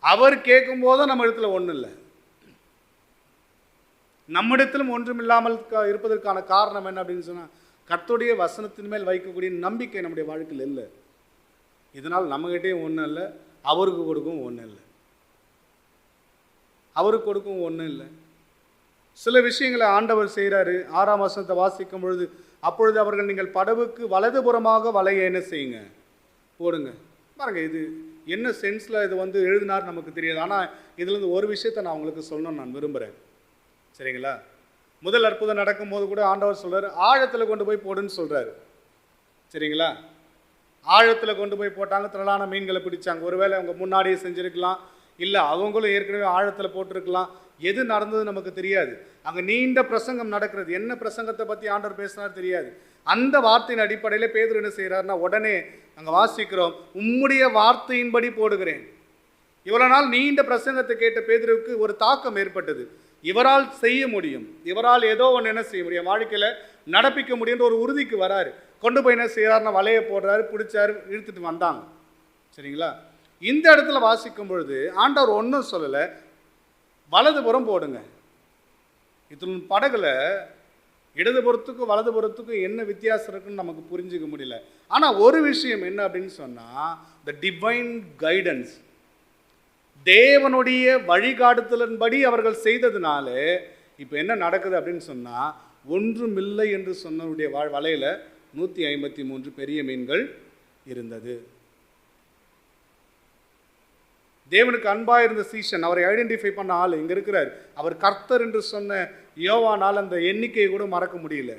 அவர் கேட்கும் போதும் நம்ம இடத்துல ஒன்றும் இல்லை. நம்மிடத்திலும் ஒன்றும் இல்லாமல் இருப்பதற்கான காரணம் என்ன அப்படின்னு சொன்னால், கர்த்தருடைய வசனத்தின் மேல் வைக்கக்கூடிய நம்பிக்கை நம்முடைய வாழ்க்கையில் இல்லை. இதனால் நம்மகிட்டேயும் ஒன்றும் இல்லை, அவருக்கு கொடுக்கவும் ஒன்றும் இல்லை. அவருக்கு கொடுக்கவும் ஒன்றும் இல்லை. சில விஷயங்களை ஆண்டவர் செய்கிறாரு. 6ஆம் வசனத்தை வாசிக்கும் பொழுது, அப்பொழுது அவர்கள் நீங்கள் படவுக்கு வலதுபுறமாக வலையை என்ன செய்யுங்க, போடுங்க. பாருங்க, இது என்ன சென்ஸில் இது வந்து எழுதினார் நமக்கு தெரியாது. ஆனால் இதுலேருந்து ஒரு விஷயத்தை நான் உங்களுக்கு சொல்லணும்னு நான் விரும்புகிறேன். சரிங்களா? முதல் அற்புதம் நடக்கும்போது கூட ஆண்டவர் சொல்கிறார், ஆழத்தில் கொண்டு போய் போடுன்னு சொல்கிறாரு. சரிங்களா? ஆழத்தில் கொண்டு போய் போட்டாங்க, திரளான மீன்களை பிடிச்சாங்க. ஒருவேளை அவங்க முன்னாடியே செஞ்சுருக்கலாம், இல்லை அவங்களும் ஏற்கனவே ஆழத்தில் போட்டிருக்கலாம். எது நடந்தது நமக்கு தெரியாது. அங்கே நீண்ட பிரசங்கம் நடக்கிறது. என்ன பிரசங்கத்தை பற்றி ஆண்டவர் பேசினார் தெரியாது. அந்த வார்த்தையின் அடிப்படையில் பேதுரு என்ன செய்கிறாருன்னா, உடனே அங்கே வாசிக்கிறோம், உம்முடைய வார்த்தையின்படி போடுகிறேன். இவ்வளோ நாள் நீண்ட பிரசங்கத்தை கேட்ட பேதுருவுக்கு ஒரு தாக்கம் ஏற்பட்டது. இவரால் செய்ய முடியும், இவரால் ஏதோ ஒன்று என்ன செய்ய முடியும், வாழ்க்கையில் நடப்பிக்க முடியுன்ற ஒரு உறுதிக்கு வராரு. கொண்டு போய் என்ன செய்கிறாருன்னா, வலையை போடுறாரு, பிடிச்சாரு, இழுத்துட்டு வந்தாங்க. சரிங்களா? இந்த இடத்துல வாசிக்கும் பொழுது ஆண்டவர் ஒன்றும் சொல்லலை, வலதுபுறம் போடுங்க. இதில் படகுல இடதுபுறத்துக்கும் வலதுபுறத்துக்கும் என்ன வித்தியாசம் இருக்குன்னு நமக்கு புரிஞ்சுக்க முடியல. ஆனால் ஒரு விஷயம் என்ன அப்படின்னு சொன்னால், த டிவைன் கைடன்ஸ், தேவனுடைய வழிகாட்டுதலின்படி அவர்கள் செய்ததுனால இப்போ என்ன நடக்குது அப்படின்னு சொன்னால், ஒன்றுமில்லை என்று சொன்னவருடைய வலையில் 153 பெரிய மீன்கள் இருந்தது. தேவனுக்கு அன்பாக இருந்த சீஷன், அவரை ஐடென்டிஃபை பண்ண ஆள் இங்கே இருக்கிறார். அவர் கர்த்தர் என்று சொன்ன யோவானால் அந்த எண்ணிக்கையை கூட மறக்க முடியல.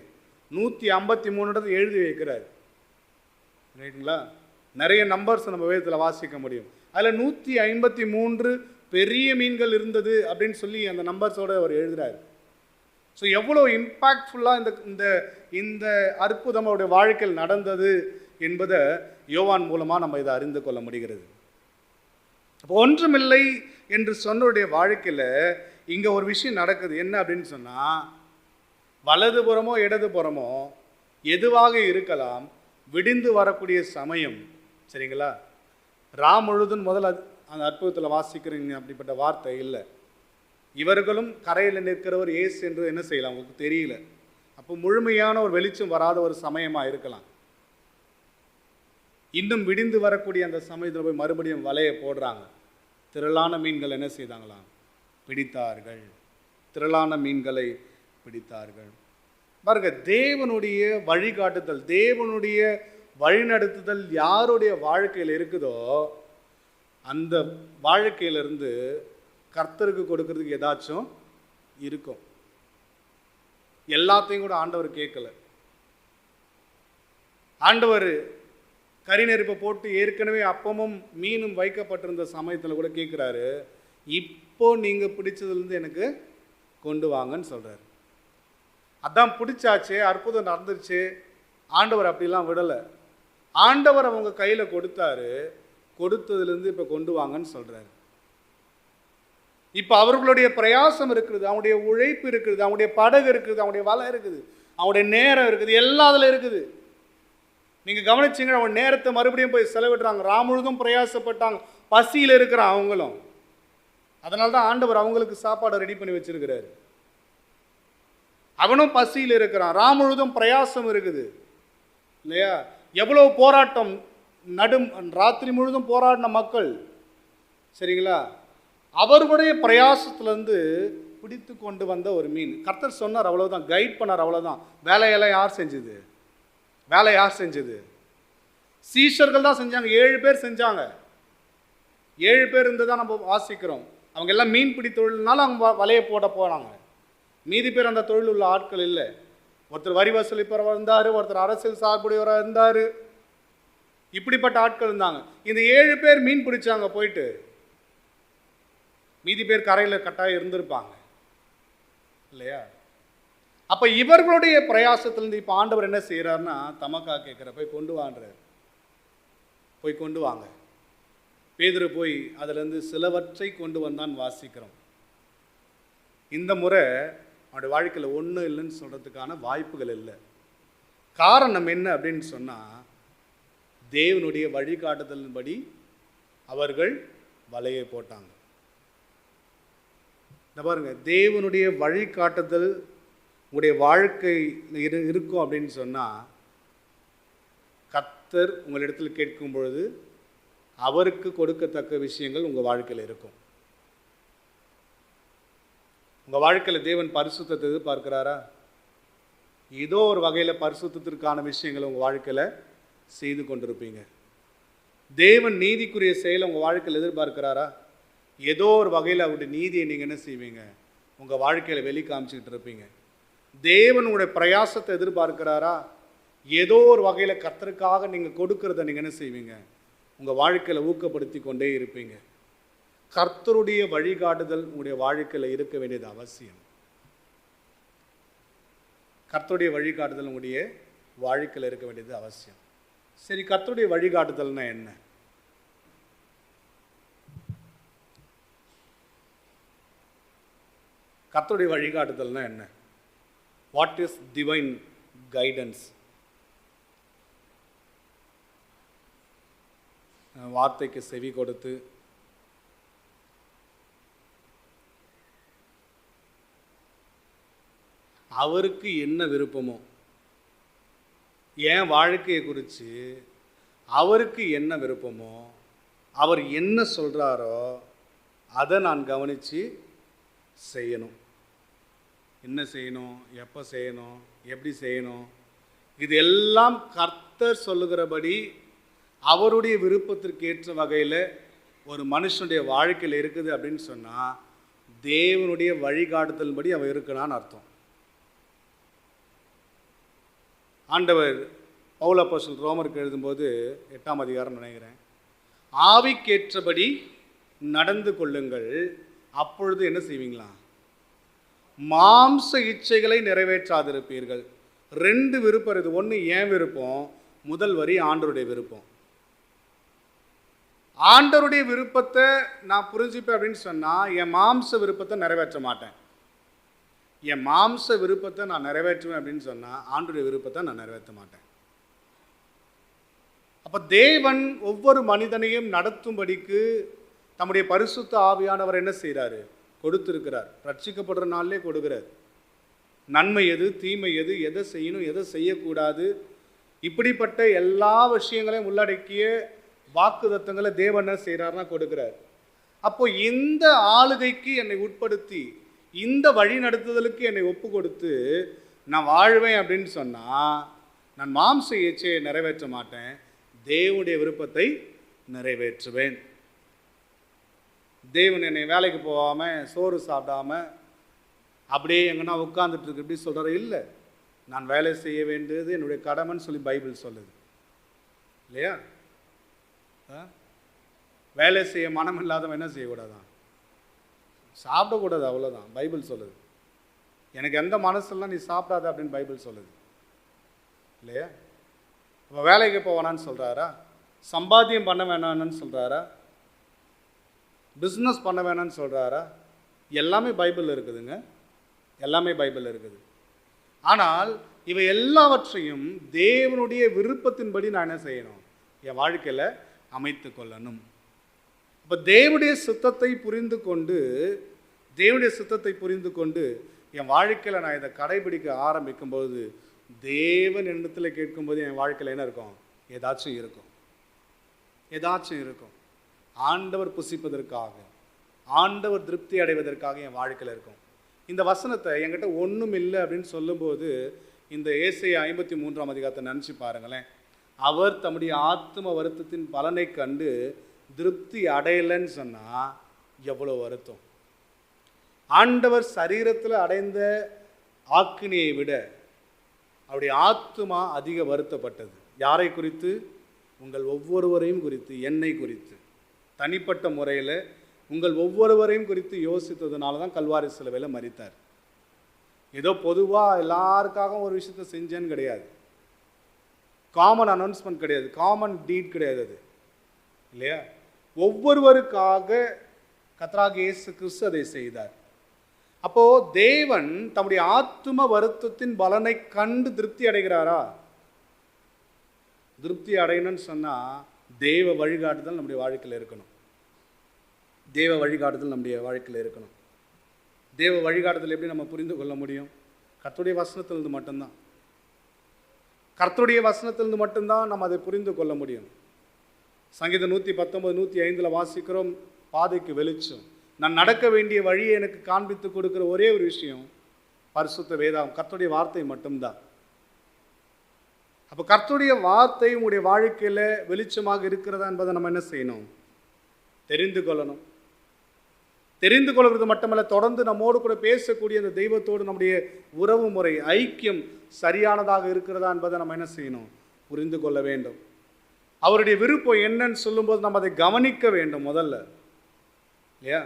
153 எழுதி வைக்கிறார். ரைட்டுங்களா? நிறைய நம்பர்ஸ் நம்ம வேதத்தில் வாசிக்க முடியும். அதில் 153 பெரிய மீன்கள் இருந்தது அப்படின்னு சொல்லி அந்த நம்பர்ஸோடு அவர் எழுதுகிறார். ஸோ எவ்வளோ இம்பேக்ட்ஃபுல்லாக இந்த இந்த அற்புதம் அவருடைய வாழ்க்கையில் நடந்தது என்பதை யோவான் மூலமாக நம்ம இதை அறிந்து கொள்ள முடிகிறது. அப்போ ஒன்றுமில்லை என்று சொன்னவருடைய வாழ்க்கையில் இங்கே ஒரு விஷயம் நடக்குது. என்ன அப்படின்னு சொன்னால், வலதுபுறமோ இடதுபுறமோ எதுவாக இருக்கலாம், விடிந்து வரக்கூடிய சமயம். சரிங்களா? முழுதும் முதல்ல அந்த அற்புதத்தில் வாசிக்கிறீங்க, அப்படிப்பட்ட வார்த்தை இல்லை. இவர்களும் கரையில் நிற்கிறவர் ஏசு என்று என்ன செய்யலாம், அவங்களுக்கு தெரியல. அப்போ முழுமையான ஒரு வெளிச்சம் வராத ஒரு சமயமாக இருக்கலாம். இன்னும் விடிந்து வரக்கூடிய அந்த சமயத்தில் போய் மறுபடியும் வலையை போடுறாங்க. திரளான மீன்கள் என்ன செய்தாங்களாம், பிடித்தார்கள். திரளான மீன்களை பிடித்தார்கள். பாருங்க, தேவனுடைய வழிகாட்டுதல், தேவனுடைய வழிநடத்துதல் யாருடைய வாழ்க்கையில் இருக்குதோ அந்த வாழ்க்கையிலிருந்து கர்த்தருக்கு கொடுக்கறதுக்கு ஏதாச்சும் இருக்கும். எல்லாத்தையும் கூட ஆண்டவர் கேட்கல. ஆண்டவர் கறி நெருப்பை போட்டு ஏற்கனவே அப்பமும் மீனும் வைக்கப்பட்டிருந்த சமயத்தில் கூட கேட்குறாரு, இப்போ நீங்கள் பிடிச்சதுலேருந்து எனக்கு கொண்டு வாங்கன்னு சொல்கிறாரு. அதான் பிடிச்சாச்சு, அற்புதம் நடந்துருச்சு. ஆண்டவர் அப்படிலாம் விடலை. ஆண்டவர் அவங்க கையில் கொடுத்தாரு, கொடுத்ததுலேருந்து இப்போ கொண்டு வாங்கன்னு சொல்கிறாரு. இப்போ அவர்களுடைய பிரயாசம் இருக்குது, அவங்களுடைய உழைப்பு இருக்குது, அவங்களுடைய படகு இருக்குது, அவங்களுடைய வலை இருக்குது, அவங்களுடைய நேரம் இருக்குது, எல்லா அதில் இருக்குது. நீங்கள் கவனிச்சிங்க, அவங்க நேரத்தை மறுபடியும் போய் செலவிடுறாங்க. முழுதும் பிரயாசப்பட்டாங்க, பசியில் இருக்கிற அவங்களும். அதனால தான் ஆண்டவர் அவங்களுக்கு சாப்பாடை ரெடி பண்ணி வச்சிருக்கிறாரு. அவனும் பசியில் இருக்கிறான், முழுதும் பிரயாசம் இருக்குது இல்லையா? எவ்வளோ போராட்டம், ராத்திரி முழுதும் போராடின மக்கள். சரிங்களா? அவர்களுடைய பிரயாசத்துலேருந்து பிடித்து கொண்டு வந்த ஒரு மீன். கர்த்தர் சொன்னார், அவ்வளோதான். கைட் பண்ணார், அவ்வளோதான். வேலையெல்லாம் யார் செஞ்சது? வேலை யார் செஞ்சது? சீஷர்கள் தான் செஞ்சாங்க. 7 பேர் செஞ்சாங்க. 7 பேர் இருந்து தான் நம்ம வாசிக்கிறோம். அவங்க எல்லாம் மீன்பிடி தொழில்னால அவங்க வலையை போட போனாங்க. மீதி பேர் அந்த தொழில் உள்ள ஆட்கள் இல்லை. ஒருத்தர் வரி வசூலிப்பவராக இருந்தார், ஒருத்தர் அரசியல் சார்புடையவராக இருந்தார். இப்படிப்பட்ட ஆட்கள் இருந்தாங்க. இந்த 7 பேர் மீன் பிடிச்சாங்க போயிட்டு. மீதி பேர் கரையில் கட்டாயம் இருந்திருப்பாங்க இல்லையா? அப்போ இவர்களுடைய பிரயாசத்திலிருந்து இப்போ ஆண்டவர் என்ன செய்கிறாருன்னா, தமக்கா கேட்குற போய் கொண்டு வான்றார். போய் கொண்டு வாங்க. பேதுரு போய் அதிலிருந்து சிலவற்றை கொண்டு வந்தான் வாசிக்கிறோம். இந்த முறை அவனுடைய வாழ்க்கையில் ஒன்றும் இல்லைன்னு சொல்கிறதுக்கான வாய்ப்புகள் இல்லை. காரணம் என்ன அப்படின்னு சொன்னால், தேவனுடைய வழிகாட்டுதலின்படி அவர்கள் வலையை போட்டாங்க. இந்த பாருங்க, தேவனுடைய வழிகாட்டுதல் உங்களுடைய வாழ்க்கை இருக்கும் அப்படின்னு சொன்னால், கர்த்தர் உங்களிடத்தில் கேட்கும் பொழுது அவருக்கு கொடுக்கத்தக்க விஷயங்கள் உங்கள் வாழ்க்கையில் இருக்கும். உங்கள் வாழ்க்கையில் தேவன் பரிசுத்தத்தை எதிர்பார்க்கிறாரா? ஏதோ ஒரு வகையில் பரிசுத்தத்திற்கான விஷயங்களை உங்கள் வாழ்க்கையில் செய்து கொண்டிருப்பீங்க. தேவன் நீதிக்குரிய செயலை உங்கள் வாழ்க்கையில் எதிர்பார்க்கிறாரா? ஏதோ ஒரு வகையில் அவருடைய நீதியை நீங்கள் என்ன செய்வீங்க? உங்கள் வாழ்க்கையில் வெளி காமிச்சிக்கிட்டு இருப்பீங்க. தேவன் உங்களுடைய பிரயாசத்தை எதிர்பார்க்கிறாரா? ஏதோ ஒரு வகையில் கர்த்தருக்காக நீங்கள் கொடுக்கறத நீங்கள் என்ன செய்வீங்க? உங்கள் வாழ்க்கையில் ஊக்கப்படுத்தி கொண்டே இருப்பீங்க. கர்த்தருடைய வழிகாட்டுதல் உங்களுடைய வாழ்க்கையில் இருக்க வேண்டியது அவசியம். கர்த்தருடைய வழிகாட்டுதல் உங்களுடைய வாழ்க்கையில் இருக்க வேண்டியது அவசியம். சரி, கர்த்தருடைய வழிகாட்டுதல்னா என்ன? கர்த்தருடைய வழிகாட்டுதல்னா என்ன? What is divine guidance? வார்த்தைக்கு செவி கொடுத்து அவருக்கு என்ன விருப்பமோ, என் வாழ்க்கையை குறித்து அவருக்கு என்ன விருப்பமோ, அவர் என்ன சொல்கிறாரோ அதை நான் கவனித்து செய்யணும். என்ன செய்யணும், எப்போ செய்யணும், எப்படி செய்யணும், இது எல்லாம் கர்த்தர் சொல்லுகிறபடி அவருடைய விருப்பத்திற்கு ஏற்ற வகையில் ஒரு மனுஷனுடைய வாழ்க்கையில் இருக்குது அப்படின்னு சொன்னால், தேவனுடைய வழிகாட்டுதல்படி அவன் இருக்கணும்னு அர்த்தம். ஆண்டவர் பவுல் அப்போஸ்தலன் ரோமருக்கு எழுதும்போது 8ஆம் அதிகாரம் நினைக்கிறேன், ஆவிக்கேற்றபடி நடந்து கொள்ளுங்கள், அப்பொழுது என்ன செய்வீங்களா? மாம்ச இச்சைகளை நிறைவேற்றாதிருப்பீர்கள். 2 விருப்பம் இது. ஒன்று என் விருப்பம், முதல் வரி ஆண்டவருடைய விருப்பம். ஆண்டவருடைய விருப்பத்தை நான் புரிஞ்சுப்பேன் அப்படின்னு சொன்னால், என் மாம்ச விருப்பத்தை நிறைவேற்ற மாட்டேன். என் மாம்ச விருப்பத்தை நான் நிறைவேற்றுவேன் அப்படின்னு சொன்னால், ஆண்டவருடைய விருப்பத்தை நான் நிறைவேற்ற மாட்டேன். அப்போ தேவன் ஒவ்வொரு மனிதனையும் நடத்தும்படிக்கு தம்முடைய பரிசுத்த ஆவியானவர் என்ன செய்கிறாரு? கொடுத்துருக்கிறார். ரட்சிக்கப்படுற நாளிலே கொடுக்கிறார். நன்மை எது, தீமை எது, எதை செய்யணும், எதை செய்யக்கூடாது, இப்படிப்பட்ட எல்லா விஷயங்களையும் உள்ளடக்கிய வாக்குத்தத்தங்களை தேவன் என்ன செய்கிறார்னா கொடுக்கிறார். அப்போ இந்த ஆளுகைக்கு என்னை உட்படுத்தி, இந்த வழி நடத்துதலுக்கு என்னை ஒப்பு கொடுத்து நான் வாழ்வேன் அப்படின்னு சொன்னால், நான் மாம்ச இச்சையை நிறைவேற்ற மாட்டேன், தேவனுடைய விருப்பத்தை நிறைவேற்றுவேன். தேவன் என்னை வேலைக்கு போகாமல் சோறு சாப்பிடாம அப்படியே எங்கன்னா உட்கார்ந்துட்டு இருக்கு இப்படி சொல்கிறாரு. இல்லை, நான் வேலை செய்ய வேண்டியது என்னுடைய கடமைன்னு சொல்லி பைபிள் சொல்லுது இல்லையா? வேலை செய்ய மனம் இல்லாதவன் என்ன செய்யக்கூடாதான்? சாப்பிடக்கூடாது, அவ்வளோதான். பைபிள் சொல்லுது. எனக்கு எந்த மனசுலாம் நீ சாப்பிடாத அப்படின்னு பைபிள் சொல்லுது இல்லையா? இப்போ வேலைக்கு போவானான்னு சொல்கிறாரா? சம்பாத்தியம் பண்ண வேணான்னு சொல்கிறாரா? பிஸ்னஸ் பண்ண வேணான்னு சொல்கிறாரா? எல்லாமே பைபிள் இருக்குதுங்க, எல்லாமே பைபிள் இருக்குது. ஆனால் இவை எல்லாவற்றையும் தேவனுடைய விருப்பத்தின்படி நான் என்ன செய்யணும்? என் வாழ்க்கையில் அமைத்து கொள்ளணும். இப்போ தேவனுடைய சித்தத்தை புரிந்து கொண்டு என் வாழ்க்கையில் நான் இதை கடைபிடிக்க ஆரம்பிக்கும்போது, தேவன் என்னிடத்தில் கேட்கும்போது என் வாழ்க்கையில் என்ன இருக்கும்? ஏதாச்சும் இருக்கும். ஆண்டவர் புசிப்பதற்காக, ஆண்டவர் திருப்தி அடைவதற்காக என் வாழ்க்கையில் இருக்கும். இந்த வசனத்தை என்கிட்ட ஒன்றும் இல்லை அப்படின்னு சொல்லும்போது, இந்த ஏசாயா 53ஆம் அதிகாரத்தை நினச்சி பாருங்களேன். அவர் தம்முடைய ஆத்ம வருத்தத்தின் பலனை கண்டு திருப்தி அடையலைன்னு சொன்னால் எவ்வளோ வருத்தம். ஆண்டவர் சரீரத்தில் அடைந்த ஆக்கினியை விட அவருடைய ஆத்மா அதிக வருத்தப்பட்டது. யாரை குறித்து? உங்கள் ஒவ்வொருவரையும் குறித்து, என்னை குறித்து. தனிப்பட்ட முறையில் உங்கள் ஒவ்வொருவரையும் குறித்து யோசித்ததுனால தான் கல்வாரி சிலுவையில் மரித்தார். ஏதோ பொதுவாக எல்லாருக்காகவும் ஒரு விஷயத்தை செஞ்சேன்னு கிடையாது. காமன் அனௌன்ஸ்மெண்ட் கிடையாது, காமன் டீட் கிடையாது அது, இல்லையா? ஒவ்வொருவருக்காக கர்த்தராகிய இயேசு கிறிஸ்து அதை செய்தார். அப்போ தேவன் தம்முடைய ஆத்தும வருத்தத்தின் பலனை கண்டு திருப்தி அடைகிறாரா? திருப்தி அடையணும்னு சொன்னால் தேவ வழிகாட்டுதல் நம்முடைய வாழ்க்கையில் இருக்கணும். தேவ வழிகாட்டுதல் நம்முடைய வாழ்க்கையில் இருக்கணும். தேவ வழிகாட்டுதல் எப்படி நம்ம புரிந்து கொள்ள முடியும்? கர்த்தருடைய வசனத்திலிருந்து மட்டும்தான். கர்த்தருடைய வசனத்திலிருந்து மட்டும்தான் நம்ம அதை புரிந்து கொள்ள முடியும். சங்கீதம் 119, 105 வாசிக்கிறோம், பாதைக்கு வெளிச்சம், நான் நடக்க வேண்டிய வழியை எனக்கு காண்பித்து கொடுக்குற ஒரே ஒரு விஷயம் பரிசுத்த வேதாகம், கர்த்தருடைய வார்த்தை மட்டும்தான். அப்போ கர்த்தருடைய வார்த்தை உங்களுடைய வாழ்க்கையில் வெளிச்சமாக இருக்கிறதா என்பதை நம்ம என்ன செய்யணும்? தெரிந்து கொள்ளணும். தெரிந்து கொள்வது மட்டுமல்ல, தொடர்ந்து நம்மோடு கூட பேசக்கூடிய அந்த தெய்வத்தோடு நம்முடைய உறவு முறை, ஐக்கியம் சரியானதாக இருக்கிறதா என்பதை நம்ம என்ன செய்யணும்? புரிந்து கொள்ள வேண்டும். அவருடைய விருப்பம் என்னன்னு சொல்லும்போது நம்ம அதை கவனிக்க வேண்டும் முதல்ல, இல்லையா?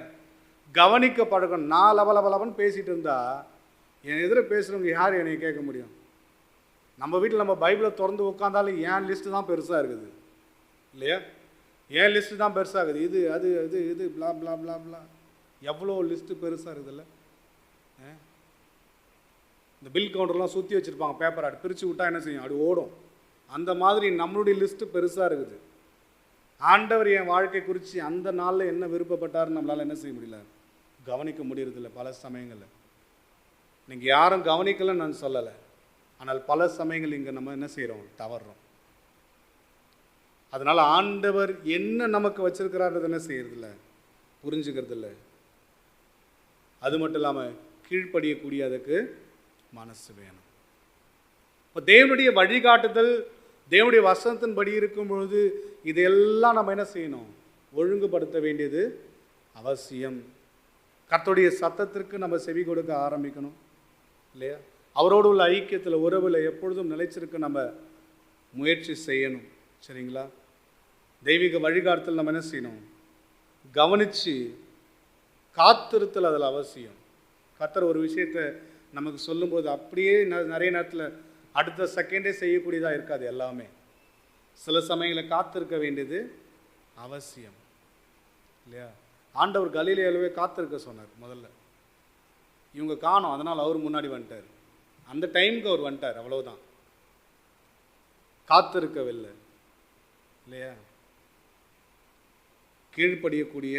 கவனிக்க பழகணும். நான் லவலவலவன் பேசிகிட்டு இருந்தா என் எதிர பேசுகிறவங்க யார் என்னை கேட்க முடியும்? நம்ம வீட்டில் நம்ம பைபிளை திறந்து உட்காந்தாலும் என் லிஸ்ட்டு தான் பெருசாக இருக்குது, இல்லையா? என் லிஸ்ட்டு தான் பெருசாக இருக்குது. இது அது இது இது பிளா பிளா பிளா பிளா, எவ்வளோ லிஸ்ட்டு பெருசாக இருக்குதுல்ல. இந்த பில் கவுண்டர்லாம் சுற்றி வச்சுருப்பாங்க, பேப்பர் ஆடு பிரித்து விட்டா என்ன செய்யும்? அது ஓடும். அந்த மாதிரி நம்மளுடைய லிஸ்ட்டு பெருசாக இருக்குது. ஆண்டவர் என் வாழ்க்கை குறித்து அந்த நாளில் என்ன விருப்பப்பட்டாருன்னு நம்மளால் என்ன செய்ய முடியல? கவனிக்க முடியறதில்ல பல சமயங்களில். நீங்கள் யாரும் கவனிக்கலன்னு நான் சொல்லலை, ஆனால் பல சமயங்கள் இங்கே நம்ம என்ன செய்கிறோம்? தவறுறோம். அதனால் ஆண்டவர் என்ன நமக்கு வச்சிருக்கிறார்ன்றது என்ன செய்யறதில்ல? புரிஞ்சுக்கிறதில்ல. அது மட்டும் இல்லாமல் கீழ்ப்படியக்கூடிய அதுக்கு மனசு வேணும். இப்போ தேவனுடைய வழிகாட்டுதல், தேவனுடைய வசனத்தின்படி இருக்கும் பொழுது இதையெல்லாம் நம்ம என்ன செய்யணும்? ஒழுங்குபடுத்த வேண்டியது அவசியம். கர்த்தருடைய சத்தத்திற்கு நம்ம செவி கொடுக்க ஆரம்பிக்கணும், இல்லையா? அவரோடு உள்ள ஐக்கியத்தில், உறவில் எப்பொழுதும் நிலைச்சிருக்க நம்ம முயற்சி செய்யணும். சரிங்களா? தெய்வீக வழிகாட்டுதல் நம்ம என்ன செய்யணும்? கவனித்து காத்திருத்தல் அதில் அவசியம். கர்த்தர் ஒரு விஷயத்தை நமக்கு சொல்லும்போது அப்படியே நிறைய நேரத்தில் அடுத்த செகண்டே செய்யக்கூடியதாக இருக்காது எல்லாமே. சில சமயங்களில் காத்திருக்க வேண்டியது அவசியம், இல்லையா? ஆண்டவர் கலிலேயாவே காத்திருக்க சொன்னார் முதல்ல. இவங்க காணோம், அதனால் அவர் முன்னாடி வந்துட்டார். அந்த டைமுக்கு அவர் வந்துட்டார், அவ்வளவுதான். காத்திருக்கவில்லை, இல்லையா? கீழ்ப்படியக்கூடிய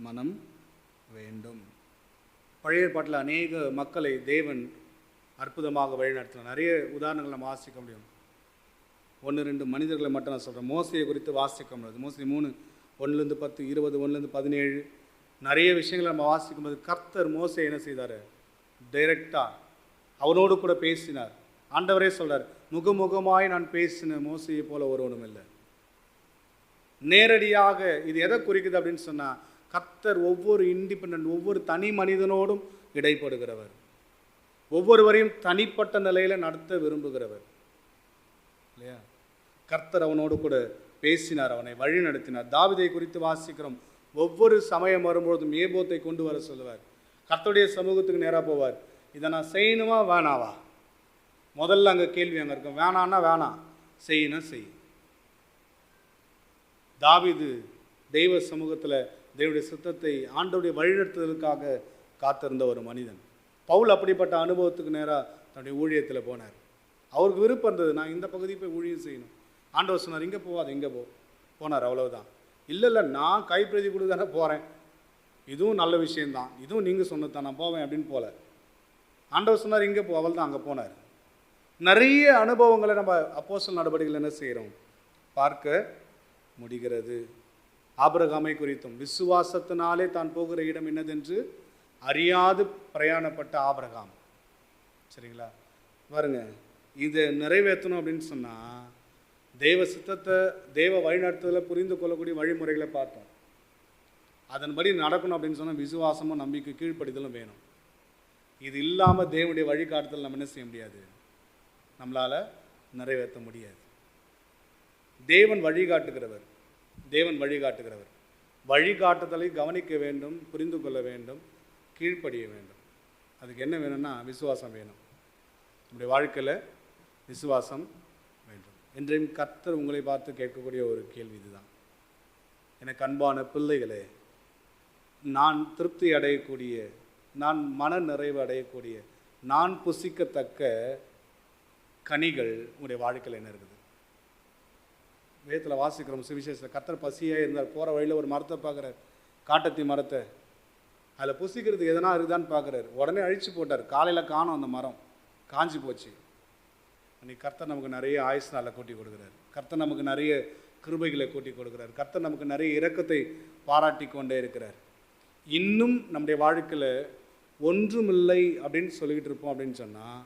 மனம் வேண்டும். பழைய ஏற்பாட்டில் அநேக மக்களை தேவன் அற்புதமாக வழிநடத்தினார். நிறைய உதாரணங்கள் நம்ம வாசிக்க முடியும். 1-2 மனிதர்களை மட்டும் நான் சொல்கிறேன். மோசையை குறித்து வாசிக்க முடியாது. மோசை 3, 1-10, 20, 1-17 நிறைய விஷயங்களை நம்ம வாசிக்கும்போது கர்த்தர் மோசை என்ன செய்தார்? டைரெக்டாக அவனோடு கூட பேசினார். ஆண்டவரே சொல்றார், முகமுகமாய் நான் பேசின மோசையை போல ஒருவனும் இல்லை. நேரடியாக இது எதை குறிக்குது அப்படின்னு சொன்னால், கர்த்தர் ஒவ்வொரு இண்டிபெண்டன்ட், ஒவ்வொரு தனி மனிதனோடும் இடைப்படுகிறவர், ஒவ்வொருவரையும் தனிப்பட்ட நிலையில் நடத்த விரும்புகிறவர், இல்லையா? கர்த்தர் அவனோடு கூட பேசினார், அவனை வழி நடத்தினார். தாவீதை குறித்து வாசிக்கிறோம். ஒவ்வொரு சமயம் வரும்பொழுதும் ஏபோத்தை கொண்டு வர சொல்லுவார். கர்த்தருடைய சமூகத்துக்கு நேராக போவார். இதை நான் செய்யணுமா வேணாவா? முதல்ல அங்கே கேள்வி அங்கே இருக்கும். வேணான்னா வேணாம், செய்யணும் செய். தாவீது தெய்வ சமூகத்தில் தேவனுடைய சித்தத்தை ஆண்டவருடைய வழிநடத்துதலுக்காக காத்திருந்த ஒரு மனிதன். பவுல் அப்படிப்பட்ட அனுபவத்துக்கு நேராக தன்னுடைய ஊழியத்தில் போனார். அவருக்கு விருப்பம் இருந்தது, நான் இந்த பகுதி போய் ஊழியம் செய்யணும். ஆண்டவர் சொன்னார், இங்கே போவாது, இங்கே போனார், அவ்வளவுதான். இல்லை நான் கைப்பிரதி கொடுத்து தானே போகிறேன், இதுவும் நல்ல விஷயந்தான், இதுவும் நீங்கள் சொன்னது தான், நான் போவேன் அப்படின்னு போல. ஆண்டவர் சொன்னார், இங்கே போ, அவள் தான் அங்கே போனார். நிறைய அனுபவங்களை நம்ம அப்போஸ்தலர் நடவடிக்கைகள் என்ன செய்கிறோம்? பார்க்க முடிகிறது. ஆபிரகாமை குறித்தும் விசுவாசத்தினாலே தான் போகிற இடம் என்னதென்று அறியாது பிரயாணப்பட்ட ஆபிரகாம். சரிங்களா? பாருங்க, இதை நிறைவேற்றணும் அப்படின்னு சொன்னால் தெய்வ சித்தத்தை, தெய்வ வழிநடத்துதலை புரிந்து கொள்ளக்கூடிய வழிமுறைகளை பார்த்தோம். அதன்படி நடக்கணும் அப்படின்னு சொன்னால் விசுவாசமும் நம்பிக்கை கீழ்ப்படிதலும் வேணும். இது இல்லாமல் தேவனுடைய வழிகாட்டுதல் நம்ம என்ன செய்ய முடியாது, நம்மளால் நிறைவேற்ற முடியாது. தேவன் வழிகாட்டுகிறவர், தேவன் வழிகாட்டுகிறவர். வழிகாட்டுதலை கவனிக்க வேண்டும், புரிந்து கொள்ள வேண்டும், கீழ்ப்படிய வேண்டும். அதுக்கு என்ன வேணும்னா விசுவாசம் வேணும். நம்முடைய வாழ்க்கையில் விசுவாசம் வேண்டும். என்றையும் கர்த்தர் உங்களை பார்த்து கேட்கக்கூடிய ஒரு கேள்வி இதுதான். எனக்கு அன்பான பிள்ளைகளே, நான் திருப்தி அடையக்கூடிய, நான் மன நிறைவு அடையக்கூடிய, நான் புசிக்கத்தக்க கனிகள் உங்களுடைய வாழ்க்கையில் என்ன இருக்குது? வேதத்தில் வாசிக்கிறோம், சுவிசேஷத்தில் கர்த்தர் பசியாக இருந்தார். போகிற வழியில் ஒரு மரத்தை பார்க்குறார், காட்டத்தி மரத்தை. அதில் புசிக்கிறதுக்கு எதனா இருக்குதான்னு பார்க்குறாரு. உடனே அழிச்சு போட்டார். காலையில் காணும், அந்த மரம் காஞ்சி போச்சு. அன்றைக்கி கர்த்தர் நமக்கு நிறைய ஆயுசு நாளை கூட்டி கொடுக்குறாரு. கர்த்தர் நமக்கு நிறைய கிருபைகளை கூட்டி கொடுக்குறார். கர்த்தர் நமக்கு நிறைய இரக்கத்தை பாராட்டி கொண்டே இருக்கிறார். இன்னும் நம்முடைய வாழ்க்கையில் ஒன்றுமில்லை அப்படின்னு சொல்லிக்கிட்டு இருப்போம் அப்படின்னு சொன்னால்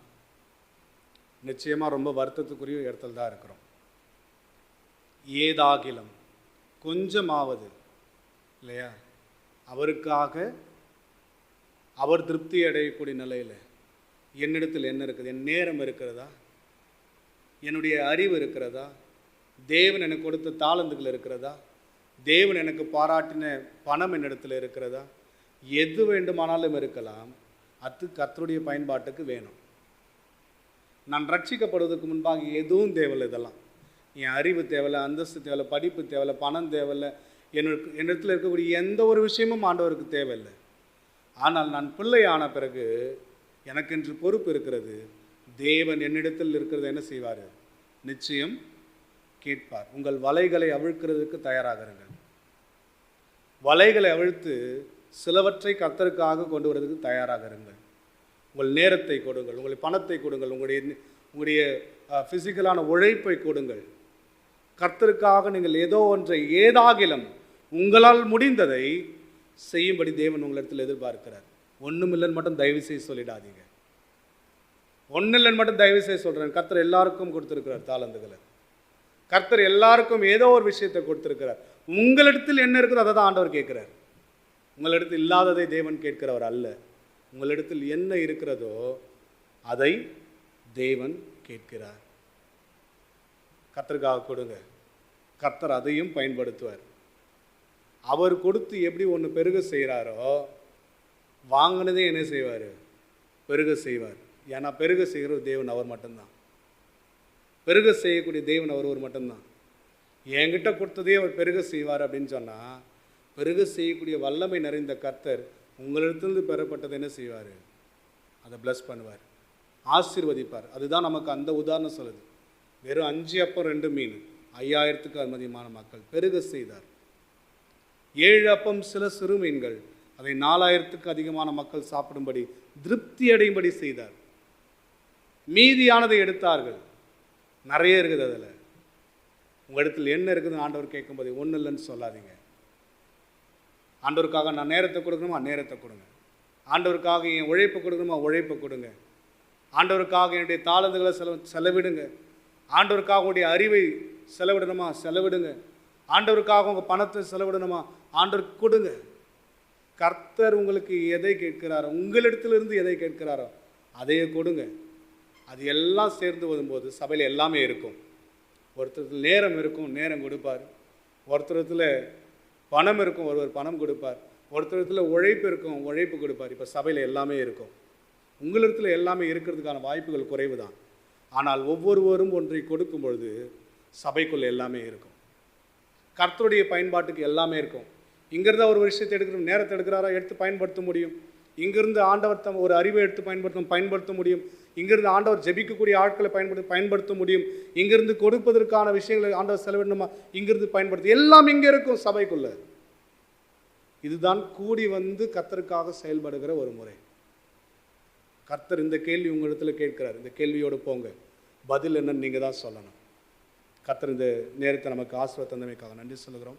நிச்சயமாக ரொம்ப வருத்தத்துக்குரிய இடத்துல தான் இருக்கிறோம். ஏதாகிலும் கொஞ்சமாவது இல்லையா, அவருக்காக அவர் திருப்தி அடையக்கூடிய நிலையில் என்னிடத்தில் என்ன இருக்குது? என் நேரம் இருக்கிறதா? என்னுடைய அறிவு இருக்கிறதா? தேவன் எனக்கு கொடுத்த தாளந்துகள் இருக்கிறதா? தேவன் எனக்கு பாராட்டின பணம் என்னிடத்தில் இருக்கிறதா? எது வேண்டுமானாலும் இருக்கலாம். அது கர்த்தருடைய பயன்பாட்டுக்கு வேணும். நான் ரட்சிக்கப்படுவதற்கு முன்பாக எதுவும் தேவையில்லை. இதெல்லாம் என் அறிவு தேவையில்லை, அந்தஸ்து தேவையில்லை, படிப்பு தேவையில்லை, பணம் தேவையில்லை, என்னிடத்தில் இருக்கக்கூடிய எந்த ஒரு விஷயமும் ஆண்டவருக்கு தேவையில்லை. ஆனால் நான் பிள்ளை ஆன பிறகு எனக்கென்று பொறுப்பு இருக்கிறது. தேவன் என்னிடத்தில் இருக்கிறது என்ன செய்வார்? நிச்சயம் கேட்பார். உங்கள் வலைகளை அவிழ்க்கிறதுக்கு தயாராகிறீர்கள். வலைகளை அவிழ்த்து சிலவற்றை கர்த்தருக்காக கொண்டு வரதுக்கு தயாராகிறீர்கள். உங்கள் நேரத்தை கொடுங்கள், உங்களுடைய பணத்தை கொடுங்கள், உங்களுடைய ஃபிசிக்கலான உழைப்பை கொடுங்கள். கர்த்தருக்காக நீங்கள் ஏதோ ஒன்றை, ஏதாகிலும் உங்களால் முடிந்ததை செய்யும்படி தேவன் உங்களிடத்தில் எதிர்பார்க்கிறார். ஒன்றும் இல்லைன்னு மட்டும் தயவு செய்து சொல்லிடாதீங்க. ஒன்றும் இல்லைன்னு மட்டும் தயவு செய்து சொல்கிறேன். கர்த்தர் எல்லாருக்கும் கொடுத்துருக்கிறார் தாளந்துகளை. கர்த்தர் எல்லாருக்கும் ஏதோ ஒரு விஷயத்தை கொடுத்துருக்கிறார். உங்களிடத்தில் என்ன இருக்கிறோ அதை தான் ஆண்டவர் கேட்குறார். உங்களிடத்தில் இல்லாததை தேவன் கேட்கிறவர் அல்ல. உங்களிடத்தில் என்ன இருக்கிறதோ அதை தேவன் கேட்கிறார். கர்த்தருக்காக கொடுங்க. கர்த்தர் அதையும் பயன்படுத்துவார். அவர் கொடுத்து எப்படி ஒன்று பெருக செய்கிறாரோ வாங்கினதே என்ன செய்வார்? பெருக செய்வார். ஏன்னா பெருக செய்கிற தேவன் அவர் மட்டும்தான். பெருக செய்யக்கூடிய தேவன் அவர் ஒரு மட்டும்தான். என்கிட்ட கொடுத்ததே அவர் பெருக செய்வார் அப்படின்னு சொன்னால், பெருக செய்யக்கூடிய வல்லமை நிறைந்த கர்த்தர் உங்களிடத்திலிருந்து பெறப்பட்டதை என்ன செய்வார்? அதை பிளஸ் பண்ணுவார், ஆசீர்வதிப்பார். அதுதான் நமக்கு அந்த உதாரணம் சொல்லுது. வெறும் 5 அப்பம் 2 மீன் 5000க்கு அதிகமான மக்கள் பெருக செய்தார். 7 அப்பம் சில சிறு மீன்கள் அதை 4000க்கு அதிகமான மக்கள் சாப்பிடும்படி திருப்தி அடையும்படி செய்தார். மீதியானதை எடுத்தார்கள். நிறைய இருக்குது. அதில் உங்கள் இடத்துல என்ன இருக்குதுன்னு ஆண்டவர் கேட்கும்போது ஒன்றும் இல்லைன்னு சொல்லாதீங்க. ஆண்டவருக்காக நான் நேரத்தை கொடுக்கணுமா, நேரத்தை கொடுங்க. ஆண்டவருக்காக என் உழைப்பை கொடுக்கணுமா, உழைப்பை கொடுங்க. ஆண்டவருக்காக என்னுடைய தாளந்துகளை செலவிடுங்க. ஆண்டவருக்காக உடைய அறிவை செலவிடணுமா, செலவிடுங்க. ஆண்டவருக்காக உங்கள் பணத்தை செலவிடணுமா, ஆண்டவருக்கு கொடுங்க. கர்த்தர் உங்களுக்கு எதை கேட்கிறாரோ, உங்களிடத்திலிருந்து எதை கேட்கிறாரோ அதையே கொடுங்க. அது எல்லாம் சேர்ந்து வரும்போது சபையில் எல்லாமே இருக்கும். ஒருத்தர் நேரம் இருக்கும், நேரம் கொடுப்பார். ஒருத்தரத்தில் பணம் இருக்கும், ஒருவர் பணம் கொடுப்பார். ஒருத்தரத்தில் உழைப்பு இருக்கும், உழைப்பு கொடுப்பார். இப்போ சபையில் எல்லாமே இருக்கும். உங்களிடத்தில் எல்லாமே இருக்கிறதுக்கான வாய்ப்புகள் குறைவு தான். ஆனால் ஒவ்வொருவரும் ஒன்றை கொடுக்கும் பொழுது சபைக்குள்ளே எல்லாமே இருக்கும். கர்த்தருடைய பயன்பாட்டுக்கு எல்லாமே இருக்கும். இங்கிருந்து ஒரு விஷயத்தை எடுக்கணும், நேரத்தை எடுக்கிறாரா, எடுத்து பயன்படுத்த முடியும். இங்கிருந்து ஆண்டவர் ஒரு அறிவை எடுத்து பயன்படுத்த முடியும். இங்கிருந்து ஆண்டவர் ஜெபிக்கக்கூடிய ஆட்களை பயன்படுத்த முடியும். இங்கிருந்து கொடுப்பதற்கான விஷயங்களை ஆண்டவர் செலவிடணுமா, இங்கிருந்து பயன்படுத்த, எல்லாம் இங்கே இருக்கும் சபைக்குள்ள. இதுதான் கூடி வந்து கர்த்தருக்காக செயல்படுகிற ஒரு முறை. கர்த்தர் இந்த கேள்வி உங்களிடத்தில் கேட்கிறார். இந்த கேள்வியோடு போங்க. பதில் என்னன்னு நீங்கள் தான் சொல்லணும். கர்த்தர் இந்த நேரத்தை நமக்கு ஆசீர்வாதம் தந்தமைக்காக நன்றி சொல்லுகிறோம்.